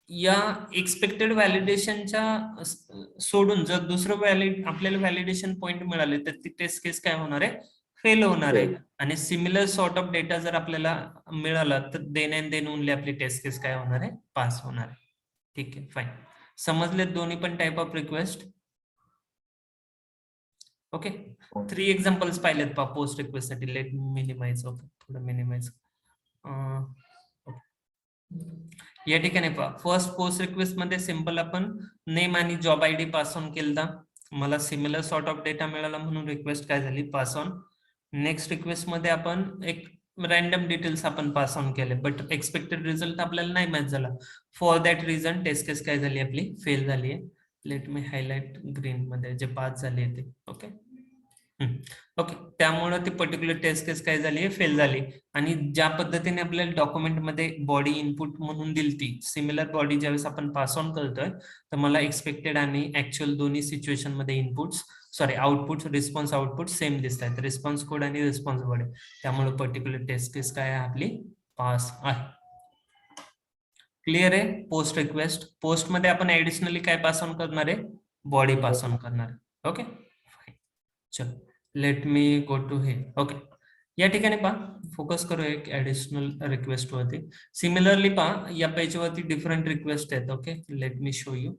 या एक्सपेक्टेड व्हॅलिडेशनच्या सोडून जर दुसरं आपल्याला व्हॅलिडेशन पॉईंट मिळाले तर ती टेस्ट केस काय होणार आहे? फेल होणार आहे. आणि सिमिलर सॉर्ट ऑफ डेटा जर आपल्याला मिळाला तर देन अँड देन ओनली आपली टेस्ट केस काय होणार आहे? पास होणार आहे. ठीक आहे, फाईन. समजले दोन्ही पण type of request? Okay. 3 examples पाहिलेत पहा पोस्ट रिक्वेस्ट साठी. लेट मिनिमाइज होतं, थोडं मिनिमाइज. या ठिकाणी पहा फर्स्ट पोस्ट रिक्वेस्ट मध्ये सिंपल आपण नेम आणि जॉब आयडी पास ऑन केलता. मला सिमिलर सॉर्ट ऑफ डेटा मिळाला म्हणून रिक्वेस्ट काय झाली? Pass on. नेक्स्ट रिक्वेस्ट मध्ये आपण एक रॅन्डम डिटेल्स आपण पास ऑन केले, बट एक्सपेक्टेड रिझल्ट आपल्याला नाही मॅच झाला. For that reason taste case काय झाली? आपली फेल झाली आहे. लेट मी हायलाइट ग्रीन मध्ये जे पास झाले ते. Okay okay. त्यामुळे ती पर्टिक्युलर टेस्ट केस काय झाली? फेल झाली. आणि ज्या पद्धतीने आपल्याला डॉक्युमेंट मध्ये बॉडी इनपुट म्हणून दिलती, सिमिलर बॉडी ज्यावेळेस आपण पास ऑन करतोय तर मला एक्सपेक्टेड आणि ऍक्च्युअल दोन्ही सिच्युएशन मध्ये आउटपुट रिस्पॉन्स आउटपुट सेम दिसत आहेत, रिस्पॉन्स कोड आणि रिस्पॉन्स बॉडी. त्यामुळे पर्टिक्युलर टेस्ट केस काय आहे? आपली पास आहे. क्लिअर आहे? पोस्ट रिक्वेस्ट पोस्ट मध्ये आपण ऍडिशनली काय पास ऑन करणार आहे? बॉडी पास ऑन करणार आहे. ओके, चलो लेट मी गो टू हे. ओके, या ठिकाणी पहा फोकस करूया एक ऍडिशनल रिक्वेस्ट वरती. सिमिलरली पहा या पेज वरती डिफरंट रिक्वेस्ट आहेत. Okay, let me show you.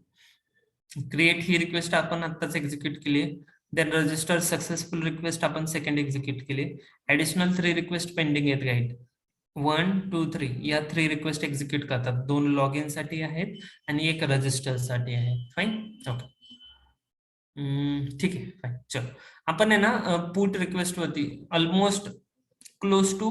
Create he request आपण आत्ताच एक्झिक्यूट केली आहे. देन रजिस्टर सक्सेसफुल रिक्वेस्ट आपण सेकंड एक्झिक्यूट केली. ऍडिशनल 3 रिक्वेस्ट पेंडिंग आहेत गाईड. 1, 2, 3 या 3 रिक्वेस्ट एक्झिक्यूट करतात. 2 लॉग इन साठी आहेत आणि एक रजिस्टर साठी आहे. फाईन. ओके, ठीक आहे, फाईन. चलो आपण आहे ना पुट रिक्वेस्ट वरती ऑलमोस्ट क्लोज टू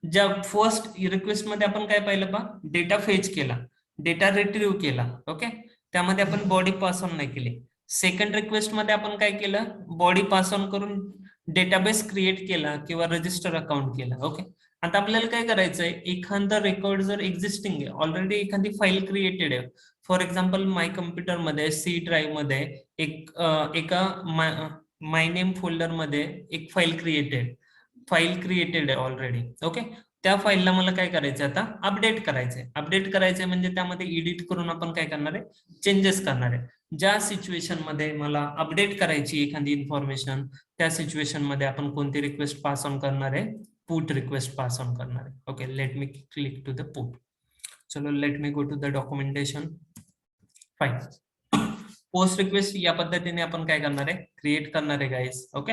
ज्या फर्स्ट रिक्वेस्ट मध्ये आपण काय पाहिलं पहा? डेटा फेच केला, डेटा रिट्रीव्ह केला. ओके, त्यामध्ये आपण बॉडी पास ऑन नाही केली. सेकंड रिक्वेस्ट मध्ये आपण काय केलं? बॉडी पास ऑन करून डेटाबेस क्रिएट केला किंवा रजिस्टर अकाउंट केला. ओके, आता आपल्याला काय करायचंय? एखादा रेकॉर्ड जर एक्झिस्टिंग आहे, ऑलरेडी एखादी फाईल क्रिएटेड आहे, फॉर एक्झाम्पल माय कम्प्युटर मध्ये सी ड्राईव्ह मध्ये एका माय नेम फोल्डर मध्ये एक फाईल क्रिएटेड आहे ऑलरेडी. ओके, त्या फाईलला मला काय करायचं? आता अपडेट करायचंय म्हणजे त्यामध्ये एडिट करून आपण काय करणार आहे? चेंजेस करणार आहे. ज्या सिच्युएशन मध्ये मला अपडेट करायची एखादी इन्फॉर्मेशन, त्या सिच्युएशन मध्ये आपण कोणती रिक्वेस्ट पास ऑन करणार आहे? पुट रिक्वेस्ट पास ऑन करणार आहे. Okay, let me click to the put. चलो let me go to the documentation. Fine. Post request या पद्धतीने आपण काय करणार आहे? क्रिएट करणार आहे गाईज. ओके,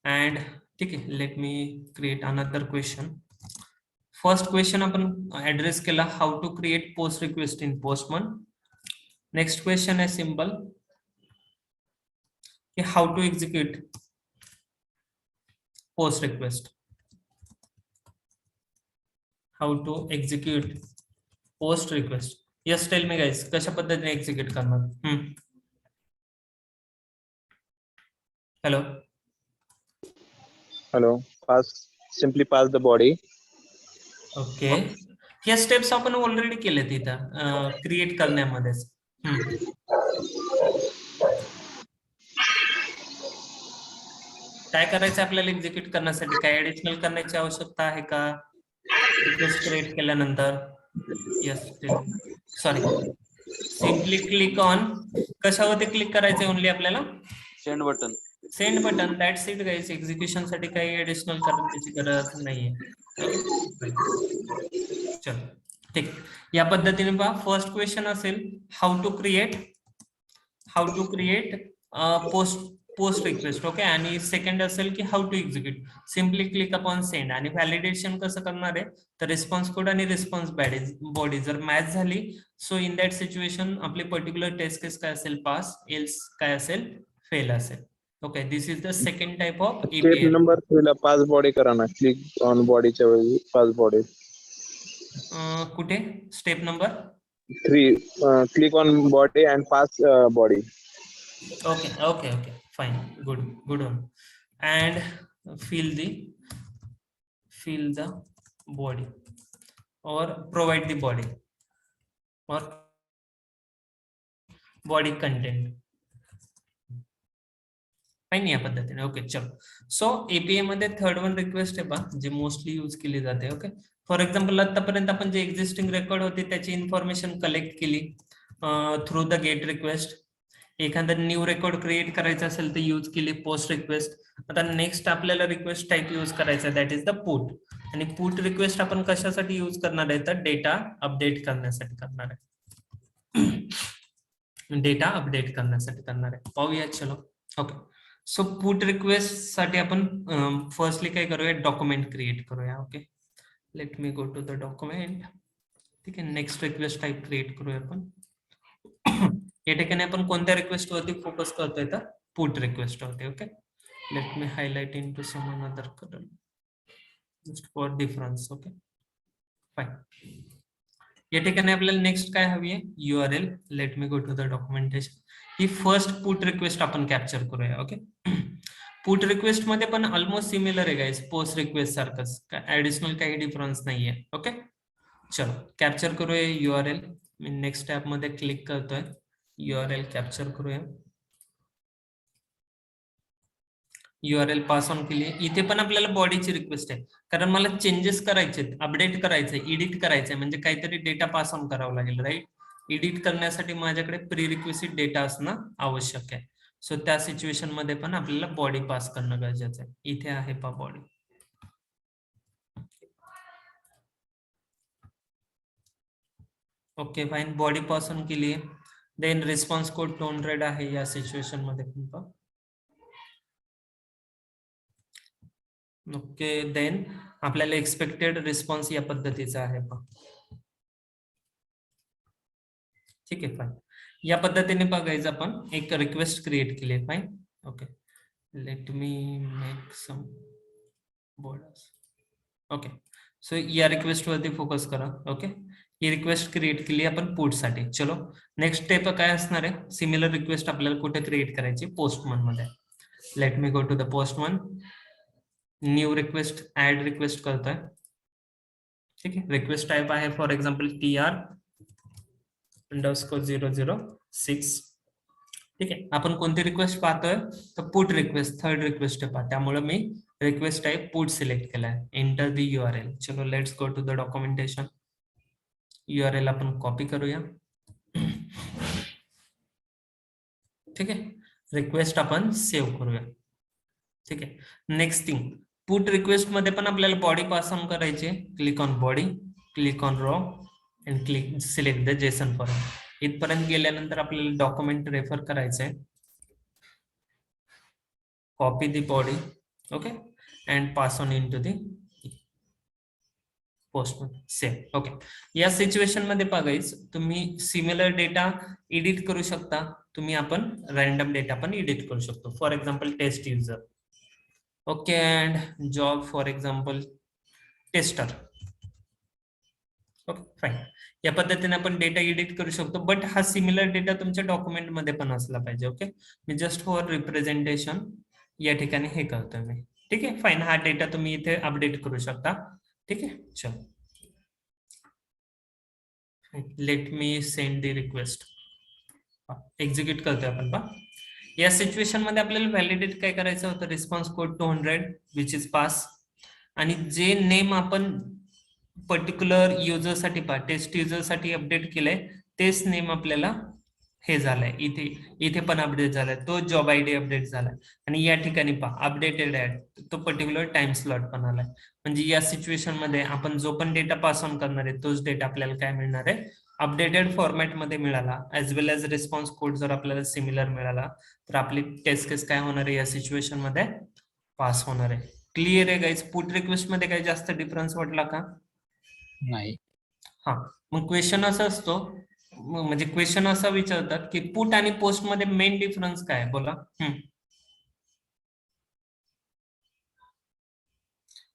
अँड ठीक आहे, let me create another question. First question आपण ऍड्रेस केला, how to create post request in Postman. Next question आहे simple, how to execute post request. How to execute post request. Yes, tell me guys, कशा पद्धतीने execute करणार? Hello. Simply pass the body. Okay, या steps आपण already केले तिथं create करण्यामध्येच. काय करायचं आपल्याला एक्झिक्यूट करण्यासाठी? काय ऍडिशनल करण्याची आवश्यकता आहे का रिक्वेस्ट क्रिएट केल्यानंतर? Yes, sorry, simply click on. कशावरती क्लिक करायचंय ओनली आपल्याला? Send button. Send button. That's it guys. Execution साठी काही ऍडिशनल करण्याची गरज नाहीये. चल ठीक, या पद्धतीने पहा. फर्स्ट क्वेश्चन असेल how to create post request. Okay, आणि सेकंड असेल की how to execute. Simply click upon send. आणि व्हॅलिडेशन कसं करणार आहे? तर रिस्पॉन्स कोड आणि रिस्पॉन्स बॉडी जर मॅच झाली, सो इन दॅट सिच्युएशन आपली पर्टिक्युलर टेस्ट केस काय असेल? पास. एल्स काय असेल? फेल असेल. Okay, this is the second type of step number 3 ला पास बॉडी करा ना. क्लिक ऑन बॉडीच्या वेळी पास बॉडी. कुठे? Step number 3 click on body and pass body. Okay okay okay, fine, good one. And fill the body. और provide the body और body content. Fine, या पद्धतीने. ओके, चलो. सो एपीआय मध्ये third one request आहे पहा, जे मोस्टली यूज केली जाते. ओके, फॉर एक्झाम्पल आतापर्यंत आपण जे एक्झिस्टिंग रेकॉर्ड होते त्याची इन्फॉर्मेशन कलेक्ट केली थ्रू द गेट रिक्वेस्ट. एखादा न्यू रेकॉर्ड क्रिएट करायचा असेल तर यूज केली पोस्ट रिक्वेस्ट. आता नेक्स्ट आपल्याला रिक्वेस्ट टाईप यूज करायचा दॅट इज द पुट. आणि पुट रिक्वेस्ट आपण कशासाठी यूज करणार आहे तर डेटा अपडेट करण्यासाठी करणार आहे. डेटा अपडेट करण्यासाठी करणार आहे. पाहूया, चलो. ओके, सो पुट रिक्वेस्ट साठी आपण फर्स्टली काय करूया, डॉक्युमेंट क्रिएट करूया. Okay, let me go to the document. ठीक आहे, नेक्स्ट रिक्वेस्ट टाईप क्रिएट करूया आपण. या ठिकाणी आपण कोणत्या रिक्वेस्ट वरती फोकस करतोय तर पुट रिक्वेस्ट होते. Okay, let me highlight in to some another colour just for difference. Okay, fine. या ठिकाणी आपल्याला नेक्स्ट काय हवी आहे, URL. Let me go to the documentation. ही फर्स्ट पुट रिक्वेस्ट आपण कॅप्चर करूया. ओके, पुट रिक्वेस्ट मध्ये पण ऑलमोस्ट सिमिलर आहे गाइस, पोस्ट रिक्वेस्ट सारखंच, ऍडिशनल काही डिफरन्स नाहीये. ओके, चलो कॅप्चर करूया URL. मी नेक्स्ट टॅब मध्ये क्लिक करतोय, URL कॅप्चर करूया. URL पास ऑन केली. इथे पण आपल्याला बॉडीची रिक्वेस्ट आहे, कारण मला चेंजेस करायचे, अपडेट करायचे, एडिट करायचे, म्हणजे काहीतरी डेटा पास ऑन करावं लागेल. राईट, एडिट करण्यासाठी माझ्याकडे प्री रिक्वेस्ट डेटा असणं आवश्यक आहे. सो त्या सिच्युएशन मध्ये पण आपल्याला बॉडी पास करणं गरजेचं आहे. इथे आहे पा body. Okay, fine, body pass on केली. देन रिस्पॉन्स कोड 200 आहे या सिच्युएशन मध्ये पण पहा. ओके, देन आपल्याला एक्सपेक्टेड रिस्पॉन्स या पद्धतीचा आहे पहा. ठीक आहे, फाईन. या पद्धतीने बघायचं, आपण एक रिक्वेस्ट क्रिएट केली. Fine. Okay, let me make some borders. Okay, so या रिक्वेस्ट वरती फोकस करा. ओके, ही रिक्वेस्ट क्रिएट केली आपण पुट साठी. चलो, नेक्स्ट स्टेप काय असणार आहे, सिमिलर रिक्वेस्ट आपल्याला कुठे क्रिएट करायची, पोस्टमन मध्ये. Let me go to the Postman. New request, add request करतोय. ठीक आहे, रिक्वेस्ट टाइप आहे फॉर एक्झाम्पल TR_006. ठीक आहे, आपण कोणती रिक्वेस्ट पाहतोय तर पुट रिक्वेस्ट, थर्ड रिक्वेस्ट आहे. त्यामुळे मी रिक्वेस्ट टाइप पुट सिलेक्ट केलाय. Enter the URL. चलो, let's go to the documentation. URL आपण कॉपी करूया. ठीक आहे, रिक्वेस्ट आपण सेव्ह करूया. ठीक आहे, नेक्स्ट थिंग, पुट रिक्वेस्ट मध्ये पण आपल्याला बॉडी पास ऑन करायची. Click on body, click on raw and click select the JSON format. इथपर्यंत गेल्यानंतर आपल्याला डॉक्युमेंट रेफर करायचंय. Copy the body. Okay, and pass on in to the Postman. Save. Okay, या situation मध्ये बघायच, तुम्ही similar data edit करू शकता. तुम्ही आपण रॅन्डम डेटा पण एडिट करू शकतो. For example test user. Okay, and job for example tester. Okay, fine. या पद्धतीने आपण डेटा एडिट करू शकतो, बट हा सिमिलर डेटा तुमच्या डॉक्युमेंट मध्ये पण असला पाहिजे. Okay, me just for representation या ठिकाणी हे करतोय मी. ठीक आहे, फाईन. हा डेटा तुम्ही इथे अपडेट करू शकता. ठीक आहे, चलो, let me send the request. Execute करतोय आपण पहा. या सिच्युएशन मध्ये आपल्याला व्हॅलिडेट काय करायचं होतं, response code 200 which is pass. आणि जे नेम आपण पर्टिक्युलर युजर साठी पहा, टेस्ट युजर साठी अपडेट केलंय, तेच नेम आपल्याला हे झालंय. इथे पण अपडेट झालाय, तो जॉब ID अपडेट झालाय. आणि या ठिकाणी पहा अपडेटेड ऍड, तो पर्टिक्युलर टाइम स्लॉट पण आलाय. म्हणजे या सिच्युएशन मध्ये आपण जो पण डेटा पास ऑन करणार आहे तोच डेटा आपल्याला काय मिळणार आहे, अपडेटेड फॉर्मॅट मध्ये मिळाला. ऍज वेल एज रिस्पॉन्स कोड जर आपल्याला सिमिलर मिळाला तर आपली टेस्ट केस काय होणार आहे, या सिच्युएशन मध्ये पास होणार आहे. क्लिअर आहे गाईज? पुट रिक्वेस्ट मध्ये काही जास्त डिफरन्स वाटला का? नाही. हा, मग क्वेश्चन असा असतो, म्हणजे क्वेश्चन असा विचारतात की पुट आणि पोस्ट मध्ये मेन डिफरन्स काय, बोला.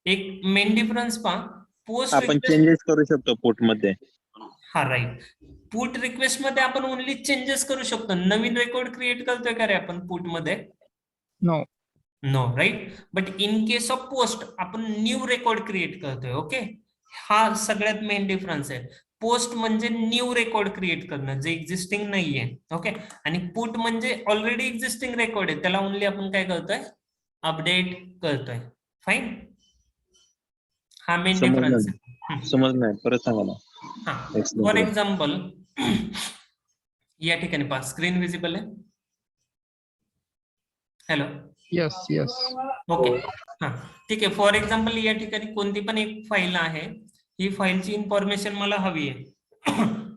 एक मेन डिफरन्स पहा, पोस्ट आपण चेंजेस करू शकतो पुट मध्ये. हा, राईट. पुट रिक्वेस्ट मध्ये आपण ओनली चेंजेस करू शकतो. नवीन रेकॉर्ड क्रिएट करतोय का रे आपण पुट मध्ये? No. No, right. But in case of post आपण न्यू रेकॉर्ड क्रिएट करतोय. ओके, हा सगळ्यात मेन डिफरन्स आहे. पोस्ट म्हणजे न्यू रेकॉर्ड क्रिएट करणं जे एक्झिस्टिंग नाहीये. ओके, आणि पुट म्हणजे ऑलरेडी एक्झिस्टिंग रेकॉर्ड आहे, त्याला ओनली आपण काय करतोय, अपडेट करतोय. फाईन, हा मेन डिफरन्स आहे. समज नाही, परत सांगा ना. हा, Explain फॉर करा. एक्झाम्पल या ठिकाणी पहा, स्क्रीन विजिबल आहे. Hello, Yes, yes. ओके, हा ठीक आहे. फॉर एक्झाम्पल या ठिकाणी कोणती पण एक फाईल आहे, ही फाईलची इन्फॉर्मेशन मला हवी आहे.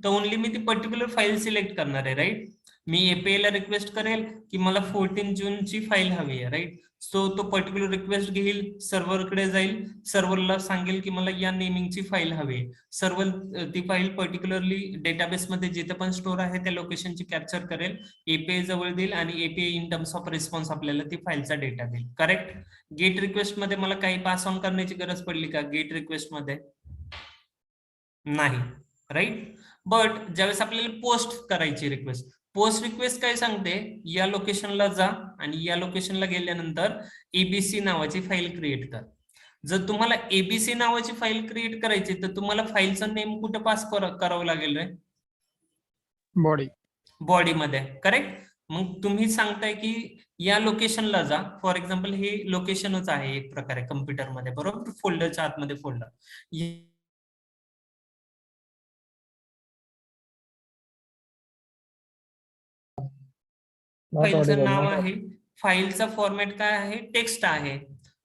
तर ओनली मी ती पर्टिक्युलर फाईल सिलेक्ट करणार आहे, राईट. मी एपीआय ला रिक्वेस्ट करेल की मला 14 जूनची फाईल हवी आहे, राईट. सो तो पर्टिक्युलर रिक्वेस्ट घेईल, सर्व्हरकडे जाईल, सर्व्हरला सांगेल की मला या नेमिंगची फाईल हवी आहे. सर्व्हर ती फाईल पर्टिक्युलरली डेटाबेसमध्ये जिथे पण स्टोअर आहे त्या लोकेशनची कॅप्चर करेल, एपीआय जवळ देईल आणि API in terms of response आपल्याला ती फाईलचा डेटा देईल. करेक्ट. गेट रिक्वेस्ट मध्ये मला काही पास ऑन करण्याची गरज पडली का गेट रिक्वेस्ट मध्ये? नाही, राईट. बट ज्यावेळेस आपल्याला पोस्ट करायची रिक्वेस्ट, पोस्ट रिक्वेस्ट काय सांगते, या लोकेशनला जा आणि या लोकेशनला गेल्यानंतर एबीसी नावाची फाईल क्रिएट कर. जर तुम्हाला एबीसी नावाची फाईल क्रिएट करायची तर तुम्हाला फाईलचं नेम कुठं पास करावं लागेल रे? Body. बॉडीमध्ये. करेक्ट. मग तुम्ही सांगताय की या लोकेशनला जा. फॉर एक्झाम्पल हे लोकेशनच आहे एक प्रकारे कम्प्युटरमध्ये, बरोबर, फोल्डरच्या आतमध्ये फोल्डर. फाईलचं नाव आहे, फाईलचा फॉर्मॅट काय आहे, टेक्स्ट आहे.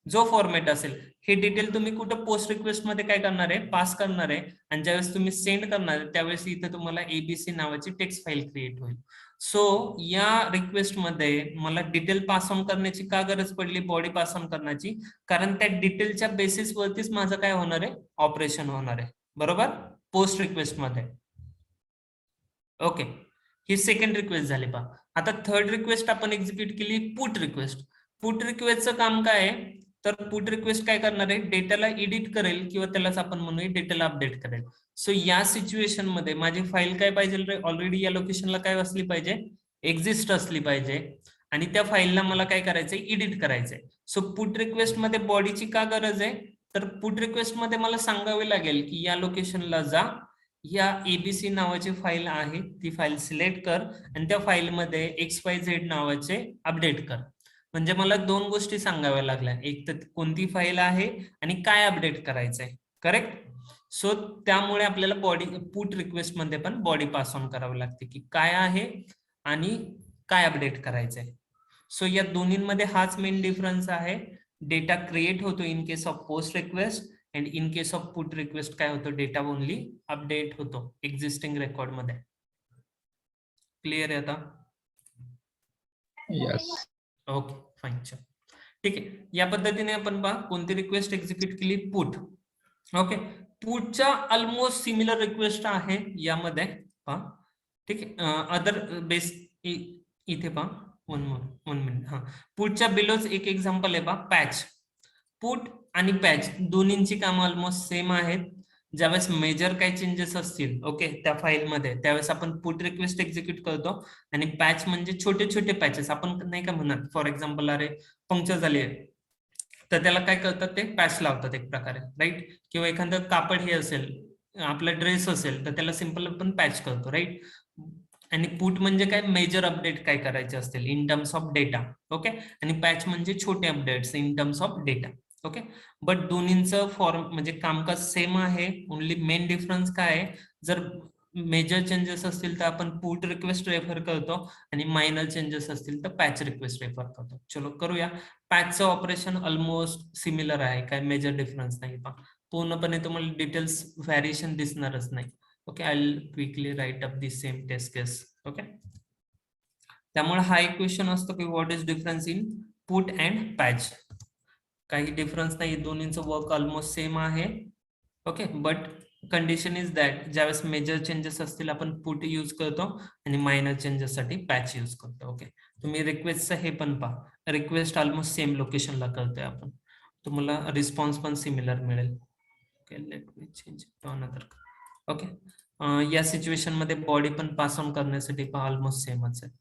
जो फॉर्मॅट असेल हे डिटेल तुम्ही कुठं पोस्ट रिक्वेस्ट मध्ये काय करणार आहे, पास करणार आहे. आणि ज्यावेळेस तुम्ही सेंड करणार आहे त्यावेळेस इथे तुम्हाला एबीसी नावाची टेक्स्ट फाईल क्रिएट होईल. सो या रिक्वेस्ट मध्ये मला डिटेल पास ऑन करण्याची का गरज पडली, बॉडी पास ऑन करण्याची? कारण त्या डिटेलच्या बेसिस वरतीच माझं काय होणार आहे, ऑपरेशन होणार आहे, बरोबर, पोस्ट रिक्वेस्ट मध्ये. ओके, ही सेकंड रिक्वेस्ट झाली. पहा आता थर्ड रिक्वेस्ट आपण एक्झिक्यूट केली, पुट रिक्वेस्ट. पुट रिक्वेस्टचं काम काय आहे, तर पुट रिक्वेस्ट काय करणार आहे, डेटाला एडिट करेल किंवा त्यालाच आपण म्हणूया डेटाला अपडेट करेल. सो या सिच्युएशन मध्ये माझी फाईल काय पाहिजे, ऑलरेडी या लोकेशनला काय असली पाहिजे, एक्झिस्ट असली पाहिजे. आणि त्या फाईलला मला काय करायचंय, एडिट करायचंय. सो पुट रिक्वेस्ट मध्ये बॉडीची का गरज आहे, तर पुट रिक्वेस्ट मध्ये मला सांगावे लागेल की या लोकेशनला जा, या एबीसी नावाची फाईल आहे ती फाईल सिलेक्ट कर आणि त्या फाईलमध्ये XYZ नावाचे अपडेट कर. म्हणजे मला दोन गोष्टी सांगाव्या लागल्या, एक तर कोणती फाईल आहे आणि काय अपडेट करायचंय. करेक्ट. सो त्यामुळे आपल्याला बॉडी पुट रिक्वेस्ट मध्ये पण बॉडी पास ऑन करावी लागते की काय आहे आणि काय अपडेट करायचंय. सो या दोन्हीमध्ये हाच मेन डिफरन्स आहे. डेटा क्रिएट होतो in case of post request and in case of put request काय होतो, डेटा ओनली अपडेट होतो एक्झिस्टिंग रेकॉर्ड मध्ये. क्लिअर आहे आता? Yes. ओके, फाईन, ठीक आहे. या पद्धतीने आपण पहा कोणती रिक्वेस्ट एक्झिक्यूट केली, पुट. ओके, पुटच्या ऑलमोस्ट सिमिलर रिक्वेस्ट आहे यामध्ये पहा, ठीक आहे. अदर बेस इथे पहा, वन मिनिट. हा, पुटच्या बिलोच एक एक्झाम्पल आहे पहा, पॅच. पुट आणि पॅच दोन्हींची कामं ऑलमोस्ट सेम आहेत. ज्यावेळेस मेजर काही चेंजेस असतील ओके त्या फाईलमध्ये त्यावेळेस आपण पुट रिक्वेस्ट एक्झिक्यूट करतो. आणि पॅच म्हणजे छोटे छोटे पॅचेस आपण नाही का म्हणत, फॉर एक्झाम्पल अरे पंक्चर झाली आहे तर त्याला काय करतात, ते पॅच लावतात एक प्रकारे, राईट. किंवा एखादं कापड हे असेल, आपला ड्रेस असेल तर त्याला सिंपल आपण पॅच करतो, राईट. आणि पुट म्हणजे काय, मेजर अपडेट काय करायचे असतील in terms of data. Okay, आणि पॅच म्हणजे छोटे updates in terms of data. Okay, but दोन्हींचं फॉर्म म्हणजे कामकाज सेम आहे. ओनली मेन डिफरन्स काय आहे, जर मेजर चेंजेस असतील तर आपण पुट रिक्वेस्ट रेफर करतो आणि मायनर चेंजेस असतील तर पॅच रिक्वेस्ट रेफर करतो. चलो करूया. पॅचचं ऑपरेशन ऑलमोस्ट सिमिलर आहे, काय मेजर डिफरन्स नाही. पहा पूर्णपणे तुम्हाला डिटेल्स व्हॅरिएशन दिसणारच नाही. Okay, I will quickly write up the same test case. Okay, त्यामुळे हा एक क्वेश्चन असतो की what is difference in put and patch. काही डिफरन्स नाही, दोन्हींचं वर्क ऑलमोस्ट सेम आहे. Okay, but condition is that ज्यावेळेस मेजर चेंजेस असतील आपण पुट यूज करतो आणि मायनर चेंजेस साठी पॅच यूज करतो. ओके, तुम्ही रिक्वेस्टचं हे पण पहा, रिक्वेस्ट ऑलमोस्ट सेम लोकेशनला करतोय आपण, तुम्हाला रिस्पॉन्स पण सिमिलर मिळेल. Okay, let me change to another. Okay, या सिच्युएशन मध्ये बॉडी पण पास ऑन करण्यासाठी पहा ऑलमोस्ट सेमच आहे.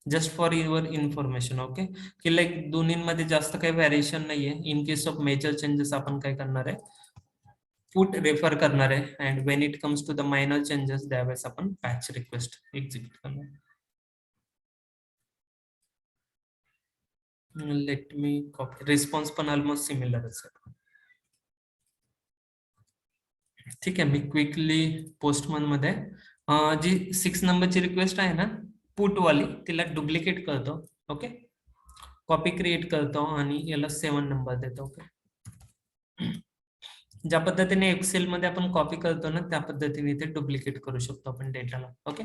Just for your information. Okay, की लाईक दोन्हीमध्ये जास्त काही व्हॅरिएशन नाहीये. In case of major changes आपण काय करणार आहे, पुट रेफर करणार आहे, and when it comes to the minor changes त्यावेळेस आपण पॅच रिक्वेस्ट एक्झिक्यूट करणार. Let me copy. रिस्पॉन्स पण ऑलमोस्ट सिमिलरच आहे. ठीक आहे, मी क्विकली पोस्टमन मध्ये जी 6 नंबरची रिक्वेस्ट आहे ना पुट वाली, तिला डुप्लिकेट करतो. ओके, कॉपी क्रिएट करतो आणि याला 7 नंबर देतो. ओके, ज्या पद्धतीने एक्सेल मध्ये आपण कॉपी करतो ना त्या पद्धतीने इथे डुप्लिकेट करू शकतो आपण डेटाला. ओके,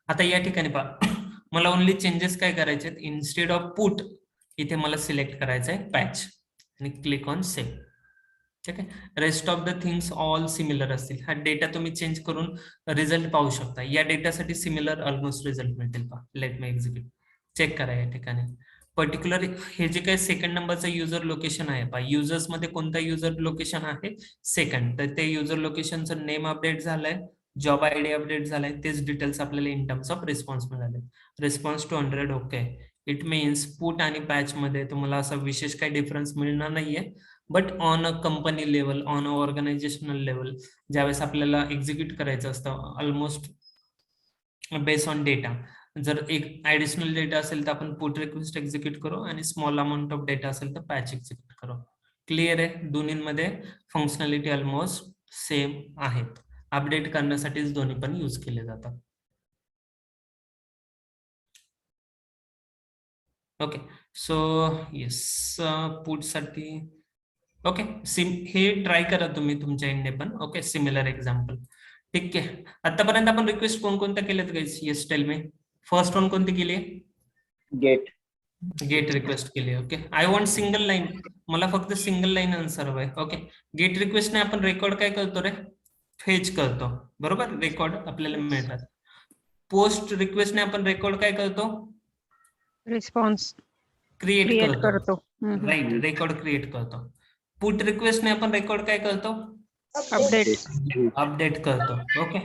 आता या ठिकाणी पहा, मला ओनली चेंजेस काय करायचे आहेत, इन्स्टेड ऑफ पुट इथे मला सिलेक्ट करायचं आहे पॅच आणि क्लिक ऑन सेव्ह. ठीक आहे, rest of the things all similar असतील. हा डेटा तुम्ही चेंज करून रिझल्ट पाहू शकता. या डेटासाठी सिमिलर ऑलमोस्ट रिझल्ट मिळतील. पहा, लेट मी एक्झिक्यूट. चेक करा या ठिकाणी पर्टिक्युलर हे जे काही सेकंड नंबरचं युजर लोकेशन आहे, पहा युजर्स मध्ये कोणता युजर लोकेशन आहे सेकंड, तर ते युजर लोकेशनचं नेम अपडेट झालंय, जॉब आयडी अपडेट झालाय, तेच डिटेल्स आपल्याला इन टर्म्स ऑफ रिस्पॉन्स मिळाले. Response 200. Okay, it means put आणि पॅच मध्ये तुम्हाला असा विशेष काही डिफरन्स मिळणार नाहीये. But on a company level, on a organisational level ज्यावेळेस आपल्याला एक्झिक्यूट करायचं असतं ऑलमोस्ट बेस्ड ऑन डेटा, जर एक ऍडिशनल डेटा असेल तर आपण पुट रिक्वेस्ट एक्झिक्यूट करू आणि स्मॉल अमाऊंट ऑफ डेटा असेल तर पॅच एक्झिक्यूट करू. क्लिअर आहे, दोन्हीमध्ये फंक्शनॅलिटी ऑलमोस्ट सेम आहेत. अपडेट करण्यासाठीच दोन्ही पण यूज केले जातात. ओके, सो येस, पुट साठी ओके हे ट्राय करा तुम्ही तुमच्या एंडने पण. Okay, similar example. ठीक आहे, आतापर्यंत आपण रिक्वेस्ट कोणकोणत्या केल्यात guys? Yes tell me. First one कोणती केली? गेट. गेट रिक्वेस्ट केली. Okay, I want single line. मला फक्त सिंगल लाईन आन्सर हवंय. ओके, गेट रिक्वेस्टने आपण रेकॉर्ड काय करतो रे? फेच करतो, बरोबर, रेकॉर्ड आपल्याला मिळतात. पोस्ट रिक्वेस्टने आपण रेकॉर्ड काय करतो? रिस्पॉन्स क्रिएट करतो. हम्म. राईट, रेकॉर्ड क्रिएट करतो. पुट रिक्वेस्टने आपण रेकॉर्ड काय करतो? अपडेट अपडेट करतो. ओके,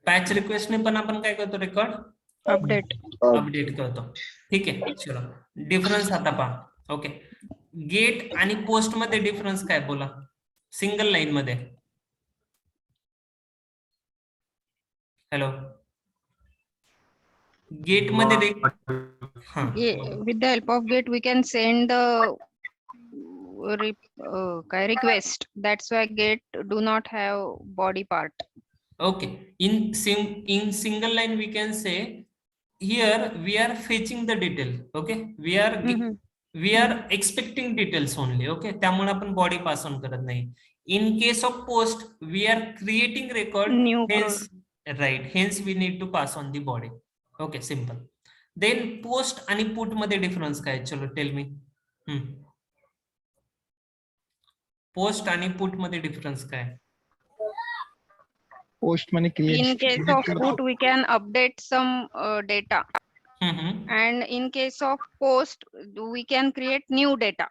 पॅच रिक्वेस्टने पण आपण काय करतो? रेकॉर्ड अपडेट करतो. ठीक आहे, चलो डिफरन्स आता पहा. ओके, गेट आणि पोस्ट मध्ये डिफरन्स काय बोला सिंगल लाईन मध्ये? हॅलो, गेट मध्ये हा with the help of gate we can send request. That's why gate do not have body part. okay, in single line we can say here we are fetching the detail. Okay, we are expecting details only. Okay, त्यामुळे आपण body pass on करत नाही. In case of post we are creating record, New hence right, hence we need to pass on the body. Okay, simple. Then post आणि put मध्ये difference काय? चलो tell me. Post आणि put मध्ये difference काय? Post money create. In case of put, we can update some data, and in case of post, we can create new data.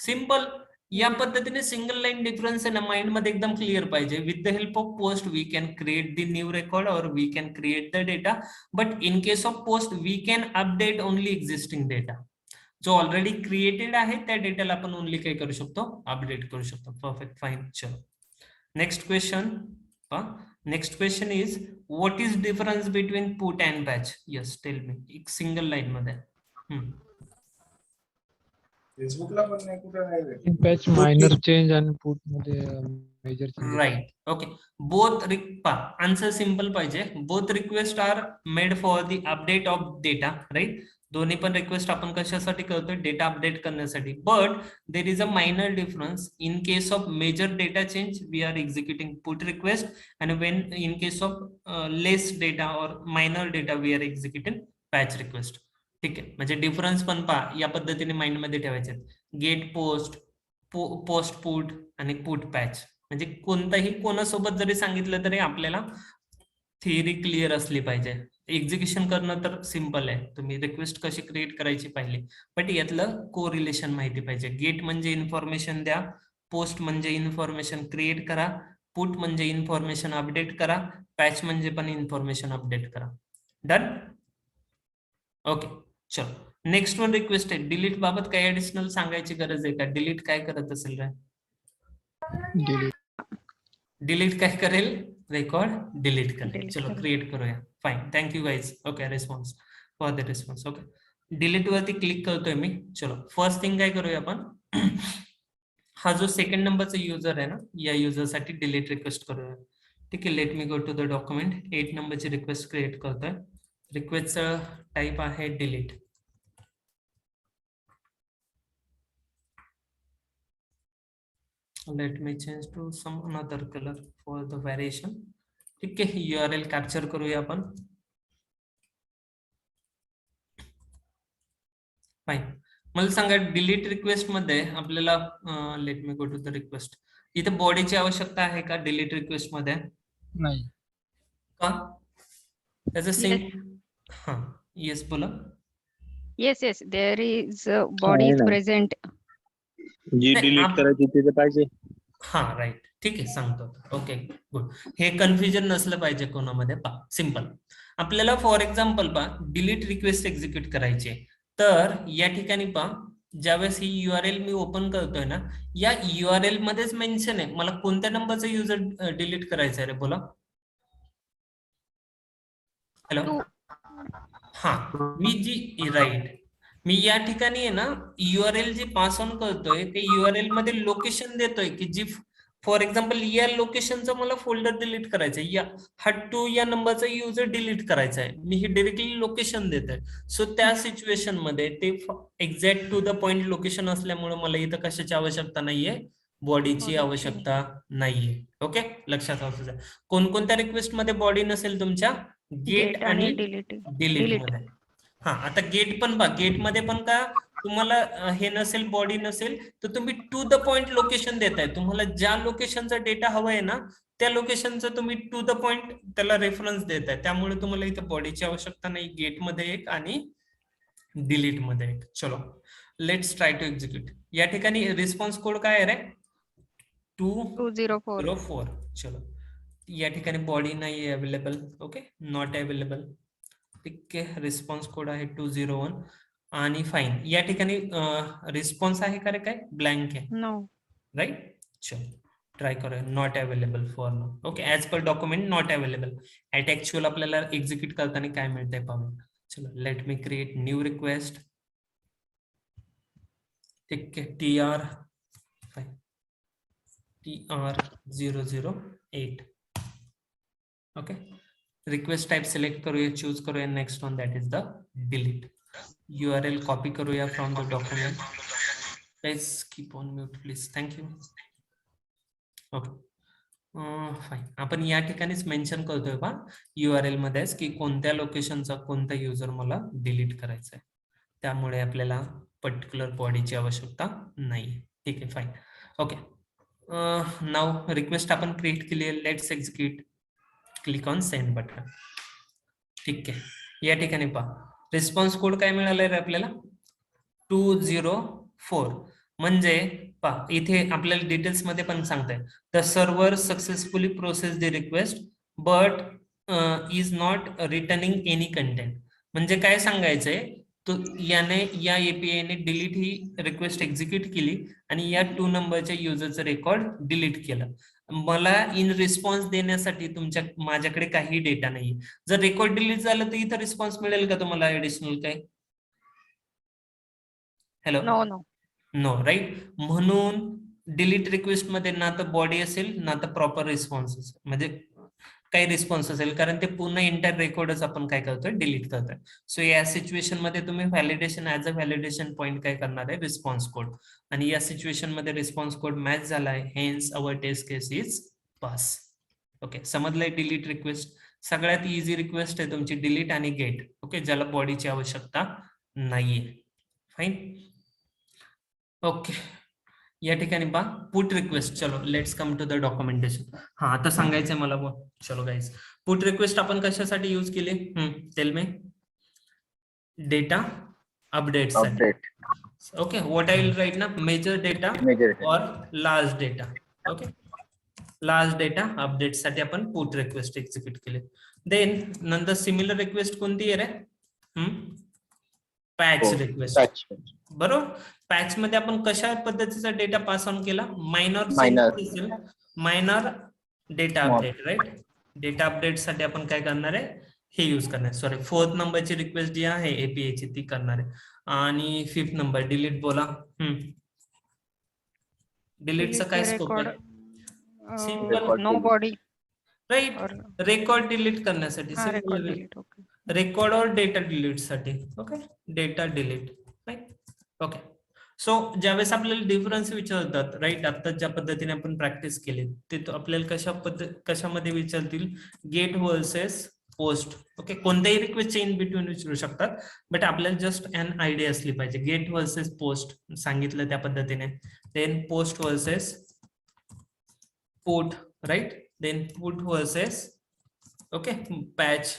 Simple. या पद्धतीने single line difference आहे ना mind मध्ये एकदम clear पाहिजे. With the help of post we can create the new record or we can create the data, but in case of post we can update only existing data. जो already created आहे त्या डेटाला आपण only काय करू शकतो? Update करू शकतो. Perfect, fine. चलो next question. Next question is what is difference between put and patch? Yes tell me. एक सिंगल लाईन मध्ये. फेसबुकला पण नाही, कुठे नाही. Patch minor change and put मध्ये major change. Right. Okay, both answer simple पाहिजे. Both request are made for the update of data. Right, दोन्ही पण रिक्वेस्ट आपण कशासाठी करतोय? डेटा अपडेट करण्यासाठी. But there is a minor difference. In case of major data change we are executing put request, आणि when in case of less data or minor data we are executing patch request. ठीक आहे, म्हणजे difference पण पहा या पद्धतीने mind मध्ये ठेवायचे. गेट पोस्ट, पोस्ट पुट आणि पुट पॅच. म्हणजे कोणताही कोणासोबत जरी सांगितलं तरी आपल्याला थिअरी क्लिअर असली पाहिजे. एक्झिक्युशन करणं तर सिम्पल आहे, तुम्ही रिक्वेस्ट कशी क्रिएट करायची पाहिजे, बट यातलं को रिलेशन माहिती पाहिजे. गेट म्हणजे इन्फॉर्मेशन द्या, पोस्ट म्हणजे इन्फॉर्मेशन क्रिएट करा, पुट म्हणजे इन्फॉर्मेशन अपडेट करा, पॅच म्हणजे पण इन्फॉर्मेशन अपडेट करा. डन. ओके, चलो नेक्स्ट वन रिक्वेस्ट आहे डिलीट बाबत काही ऍडिशनल सांगायची गरज आहे का? डिलीट काय करत असेल रे? डिलीट काय करेल? रेकॉर्ड डिलीट करेल. Delete चलो करेल. क्रिएट करूया. Fine, thank you guys. Okay, response for the response. Okay, delete वरती क्लिक करतोय मी. चलो फर्स्ट थिंग काय करूया आपण हा जो सेकंड नंबरचा युजर आहे ना, या युजर साठी डिलीट रिक्वेस्ट करूया. ठीक आहे, let me go to the document. 8 नंबरची रिक्वेस्ट क्रिएट करतोय. रिक्वेस्टचा टाईप आहे delete. Let me change to some another color for the variation. ठीक आहे, URL कॅप्चर करूया आपण. फाईन, मला सांगा डिलीट रिक्वेस्ट मध्ये आपल्याला let me go to the request. इथे बॉडीची आवश्यकता आहे का डिलीट रिक्वेस्ट मध्ये? नाही. का? त्याचं सेम. Yes. हा, येस बोला. Yes, there is body is ना. present. जी नाही, डिलीट आप- करायची तिथे पाहिजे. हा राईट, ठीक आहे, सांगतो. Okay good. हे कन्फ्युजन नसलं पाहिजे कोणामध्ये. पा सिम्पल, आपल्याला फॉर एक्झाम्पल पा डिलीट रिक्वेस्ट एक्झिक्यूट करायची आहे. तर या ठिकाणी पा ज्यावेळेस ही URL मी ओपन करतोय ना, या URL मध्येच मेन्शन आहे मला कोणत्या नंबरचा युजर डिलीट करायचा आहे रे? बोला. हॅलो. Two. हा, मी जी राईट, मी या ठिकाणी आहे ना URL जी पास ऑन करतोय ते URL मध्ये लोकेशन देतोय की जी फॉर एक्झाम्पल या लोकेशनचा मला फोल्डर डिलीट करायचा आहे, या हा 2 या नंबरचा युजर डिलीट करायचा आहे. मी ही डायरेक्टली लोकेशन देतोय. सो त्या सिच्युएशन मध्ये ते exact to the point location असल्यामुळे मला इथं कशाची आवश्यकता नाहीये? बॉडीची बॉडीची. आवश्यकता नाहीये. ओके, लक्षात असू द्या. कोणकोणत्या रिक्वेस्ट मध्ये बॉडी नसेल तुमच्या? गेट Get आणि आणि delete. Delete Delete. मध्ये. हा, आता गेट पण बघा, गेट मध्ये पण का तुम्हाला हे नसेल, बॉडी नसेल, तर तुम्ही टू द पॉइंट लोकेशन देताय. तुम्हाला ज्या लोकेशनचा डेटा हवाय ना त्या लोकेशनचा तुम्ही टू द पॉइंट त्याला रेफरन्स देताय. त्यामुळे तुम्हाला इथे बॉडीची आवश्यकता नाही. गेट मध्ये एक आणि डिलीट मध्ये एक. चलो लेट्स ट्राय टू एक्झिक्यूट. या ठिकाणी रिस्पॉन्स कोड काय आहे रे? 204. 204. चलो या ठिकाणी बॉडी नाही अवेलेबल. Okay, not available. ठीक आहे, रिस्पॉन्स कोड आहे 201 आणि फाईन. या ठिकाणी रिस्पॉन्स आहे का रे? काय ब्लँक आहे? No. राईट. चलो ट्राय करूया. Not available for no. Okay, as per document not available. At actual आपल्याला एक्झिक्यूट करताना काय मिळतंय पाहूया. चलो let me create new request. ठीक आहे, TR008. Okay, request type select करूया, चूज करूया. Next one that is the delete. URL copy करूया from the document. Please keep on mute please. Thank you. Okay, fine. आपण या ठिकाणीच मेन्शन करतोय का URL मध्येच की कोणत्या लोकेशनचा कोणता युजर मला डिलीट करायचा आहे. त्यामुळे आपल्याला पर्टिक्युलर बॉडीची आवश्यकता नाही. ठीक आहे, फाईन. ओके, नाव रिक्वेस्ट आपण क्रिएट केली आहे. Let's execute. Click on send button. ठीक आहे, या ठिकाणी पहा रिस्पॉन्स कोड काय मिळालाय रे आपल्याला? 204. म्हणजे पहा इथे आपल्याला डिटेल्स मध्ये पण सांगताय the server successfully process the request but is not returning any content. म्हणजे काय सांगायचंय, तो याने या API ने डिलीट ही रिक्वेस्ट एक्झिक्यूट केली आणि या 2 नंबरच्या युजरचं रेकॉर्ड डिलीट केलं. मला इन रिस्पॉन्स देण्यासाठी माझ्याकडे काही डेटा नाही. जर रेकॉर्ड डिलीट झालं तर इथं रिस्पॉन्स मिळेल का तुम्हाला ऍडिशनल काय? हॅलो. No. No, right. म्हणून डिलीट रिक्वेस्ट मध्ये ना तर बॉडी असेल ना तर प्रॉपर रिस्पॉन्स असेल, म्हणजे काही रिस्पॉन्स असेल, कारण ते पूर्ण इंटर रेकॉर्डच आपण काय करतोय? डिलीट करतोय. सो या सिच्युएशन मध्ये तुम्ही validation as a validation point काय करणार आहे? Response code. आणि या सिच्युएशन मध्ये रिस्पॉन्स कोड मॅच झालाय. Hence our test case is pass. Okay, समजलंय? डिलीट रिक्वेस्ट सगळ्यात इझी रिक्वेस्ट आहे तुमची, डिलीट आणि गेट. ओके, ज्याला बॉडीची आवश्यकता नाहीये. फाईन. ओके, या ठिकाणी पहा पुट रिक्वेस्ट. चलो let's come to the documentation. हा, आता सांगायचंय मला. चलो गाईज, पुट रिक्वेस्ट आपण कशासाठी यूज केली? Tell me. Data update. Okay, what I will write ना, मेजर डेटा और large data. Okay, large data update साठी आपण पुट रिक्वेस्ट एक्झिक्यूट केले. देन नंतर सिमिलर रिक्वेस्ट कोणती आहे रे? पॅच हो, रिक्वेस्ट. patch. बरोबर. पॅच मध्ये आपण कशा पद्धतीचा डेटा पास ऑन केला, minor Minor. Minor data Small. Update, right. Data update साठी आपण काय करणार आहे, हे युज करणार. सॉरी, 4th नंबरची रिक्वेस्ट जी आहे एपीआय ची ती करणार आहे. आणि 5th नंबर डिलीट बोला. डिलीटचा काय स्कोप आहे? Simple, No body right. or record delete करण्यासाठी record simple, delete. Okay. Record और डेटा डिलीट साठी. Okay, data delete, right. Okay. So ज्यावेळेस आपल्याला डिफरन्स विचारतात, राईट, आता ज्या पद्धतीने आपण प्रॅक्टिस केली ते आपल्याला कशामध्ये विचारतील, गेट वर्सेस पोस्ट. ओके, कोणत्याही रिक्वेस्टचे इन बिटवीन विचारू शकतात, बट आपल्याला जस्ट एन आयडिया असली पाहिजे. गेट वर्सेस पोस्ट सांगितलं त्या पद्धतीने, then post versus put, right, then put versus okay patch.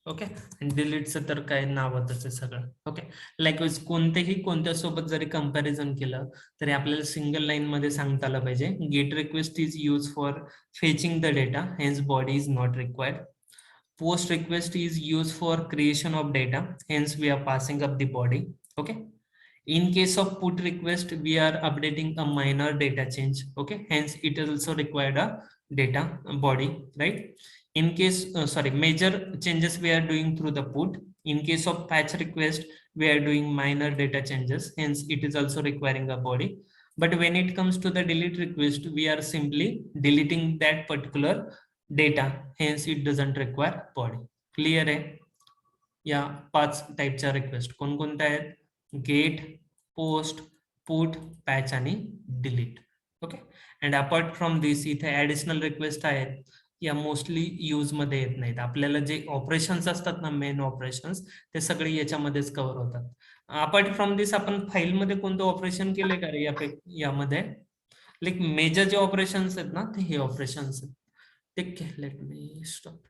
Okay, आणि डिलीटचं तर काय नावातच आहे सगळं. ओके, लाईकवाईज कोणत्या सोबत जरी कंपॅरिझन केलं तरी आपल्याला सिंगल लाईन मध्ये सांगता आलं पाहिजे, get request is use for fetching the data, hence body is not required. Post request is use for creation of data, hence we are passing up the body. Okay, in case of put request we are updating a minor data change. Okay, hence it is also required a data body, right. In case major changes we are doing through the put. In case of patch request we are doing minor data changes, hence it is also requiring a body. But when it comes to the delete request, we are simply deleting that particular data, hence it doesn't require body. Clear आहे? या 5 टाइपच्या request कोणकोणत्या आहेत? Get, post, put, patch आणि delete. Okay, and apart from this इथे additional request आहेत, या mostly use मध्ये येत नाहीत. आपल्याला जे ऑपरेशन्स असतात ना, मेन ऑपरेशन्स, ते सगळे याच्यामध्येच कव्हर होतात. अपार्ट फ्रॉम दिस आपण फाईल मध्ये कोणतं ऑपरेशन केले का रे यामध्ये? लाईक मेजर जे ऑपरेशन्स आहेत ना, ते हे ऑपरेशन्स आहेत. ठीक आहे, लेट मी स्टॉप.